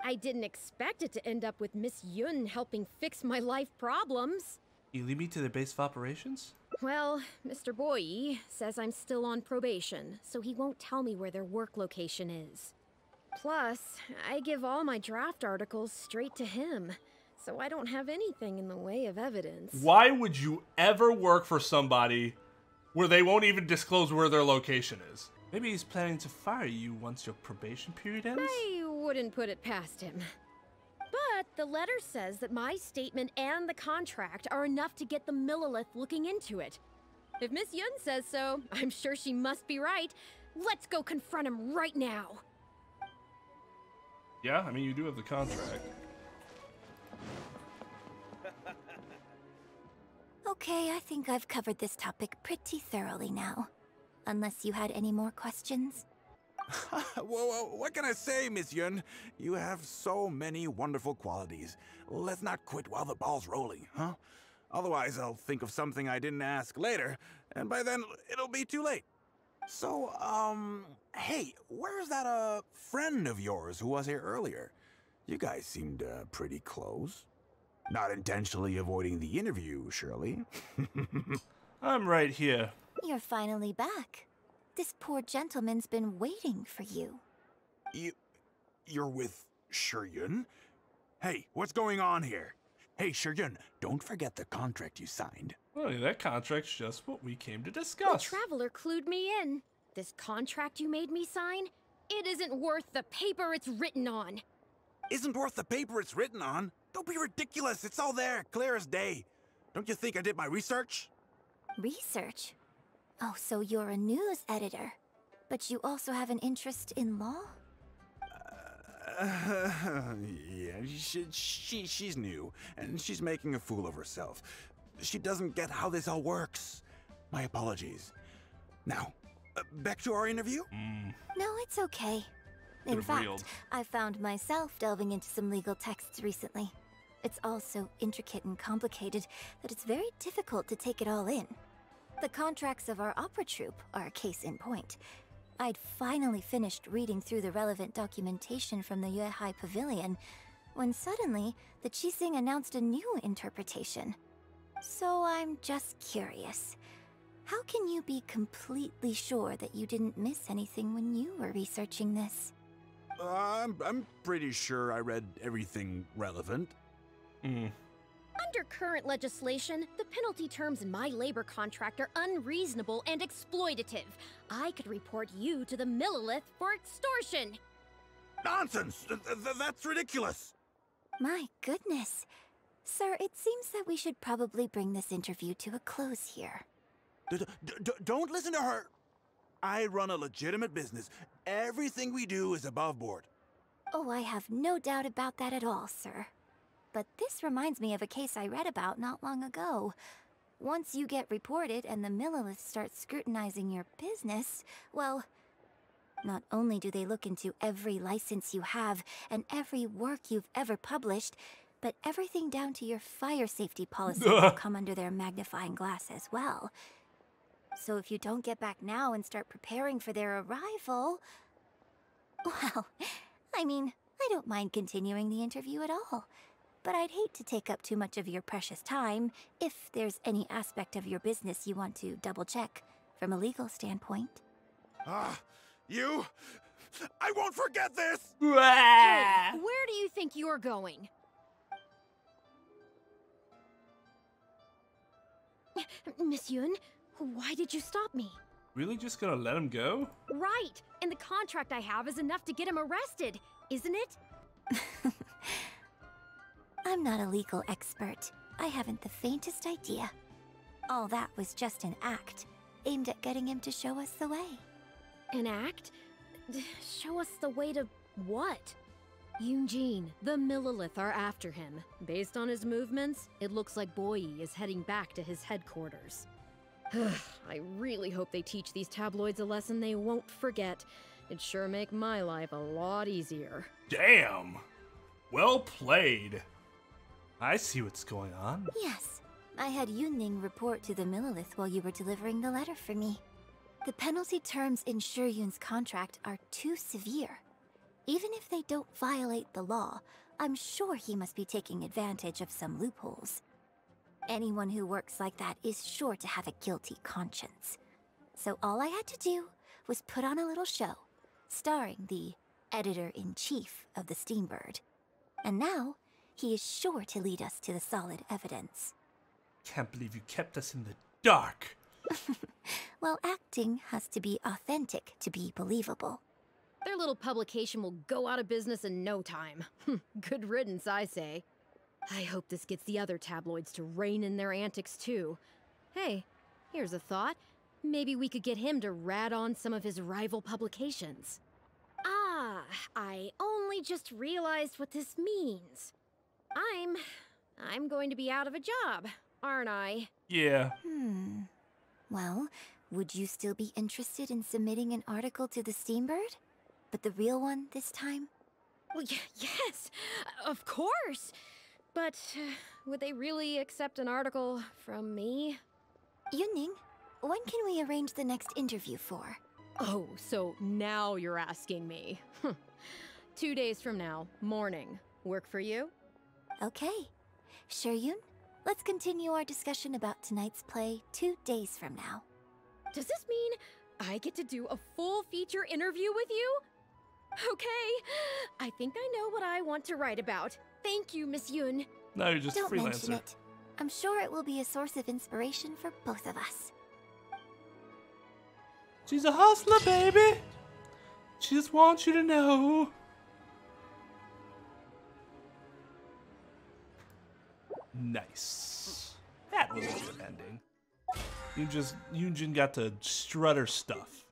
I didn't expect it to end up with Miss Yun helping fix my life problems. You lead me to the base of operations? Well, Mr. Boye says I'm still on probation, so he won't tell me where their work location is. Plus, I give all my draft articles straight to him, so I don't have anything in the way of evidence. Why would you ever work for somebody where they won't even disclose where their location is? Maybe he's planning to fire you once your probation period ends? I wouldn't put it past him. But the letter says that my statement and the contract are enough to get the Millilith looking into it. If Miss Yun says so, I'm sure she must be right. Let's go confront him right now. Yeah, I mean, you do have the contract. Okay, I think I've covered this topic pretty thoroughly now. Unless you had any more questions? Well, what can I say, Miss Yun? You have so many wonderful qualities. Let's not quit while the ball's rolling, huh? Otherwise, I'll think of something I didn't ask later, and by then, it'll be too late. So, hey, where's that, friend of yours who was here earlier? You guys seemed, pretty close. Not intentionally avoiding the interview, surely? I'm right here. You're finally back. This poor gentleman's been waiting for you. You're with Shiryun? Hey, what's going on here? Hey, Shiryun, don't forget the contract you signed. Well, that contract's just what we came to The discuss. Traveler clued me in. This contract you made me sign, it isn't worth the paper it's written on. Isn't worth the paper it's written on? Don't be ridiculous. It's all there, clear as day. Don't you think I did my research? Research? Oh, so you're a news editor. But you also have an interest in law? Yeah, she's new, and she's making a fool of herself. She doesn't get how this all works. My apologies. Now, back to our interview? No, it's okay. In fact, I found myself delving into some legal texts recently. It's all so intricate and complicated that it's very difficult to take it all in. The contracts of our opera troupe are a case in point. I'd finally finished reading through the relevant documentation from the Yuehai Pavilion when suddenly the Qixing announced a new interpretation. So I'm just curious. How can you be completely sure that you didn't miss anything when you were researching this? I'm pretty sure I read everything relevant. Under current legislation, the penalty terms in my labor contract are unreasonable and exploitative. I could report you to the Millilith for extortion. Nonsense! That's ridiculous! My goodness. Sir, it seems that we should probably bring this interview to a close here. Don't listen to her! I run a legitimate business. Everything we do is above board. Oh, I have no doubt about that at all, sir. But this reminds me of a case I read about not long ago. Once you get reported and the Millilith starts scrutinizing your business, well, not only do they look into every license you have and every work you've ever published, but everything down to your fire safety policy will come under their magnifying glass as well. So if you don't get back now and start preparing for their arrival... Well, I mean, I don't mind continuing the interview at all. But I'd hate to take up too much of your precious time if there's any aspect of your business you want to double-check from a legal standpoint. You? I won't forget this! Hey, where do you think you're going? Miss Yun, why did you stop me? Really just gonna let him go? Right, and the contract I have is enough to get him arrested, isn't it? I'm not a legal expert. I haven't the faintest idea. All that was just an act, aimed at getting him to show us the way. An act? Show us the way to what? Eugene, the Millilith are after him. Based on his movements, it looks like Boyi is heading back to his headquarters. I really hope they teach these tabloids a lesson they won't forget. It'd sure make my life a lot easier. Damn! Well played. I see what's going on. Yes, I had Yunning report to the Millilith while you were delivering the letter for me. The penalty terms in Shiryun's contract are too severe. Even if they don't violate the law, I'm sure he must be taking advantage of some loopholes. Anyone who works like that is sure to have a guilty conscience. So all I had to do was put on a little show, starring the editor-in-chief of the Steambird. And now, He is sure to lead us to the solid evidence. Can't believe you kept us in the dark. Well, acting has to be authentic to be believable. Their little publication will go out of business in no time. Good riddance, I say. I hope this gets the other tabloids to rein in their antics too. Hey, here's a thought. Maybe we could get him to rat on some of his rival publications. Ah, I only just realized what this means. I'm going to be out of a job, aren't I? Yeah. Well, would you still be interested in submitting an article to the Steambird? But the real one this time? Well, yes, of course. But would they really accept an article from me? Yunning, when can we arrange the next interview for? Oh, so now you're asking me. 2 days from now, morning. Work for you? Okay. Shuryun, let's continue our discussion about tonight's play 2 days from now. Does this mean I get to do a full feature interview with you? Okay, I think I know what I want to write about. Thank you, Miss Yun. No, you're just a Don't freelancer. mention it. I'm sure it will be a source of inspiration for both of us. She's a hustler, baby. She just wants you to know. Nice. That was a good ending. Yunjin got to strut her stuff.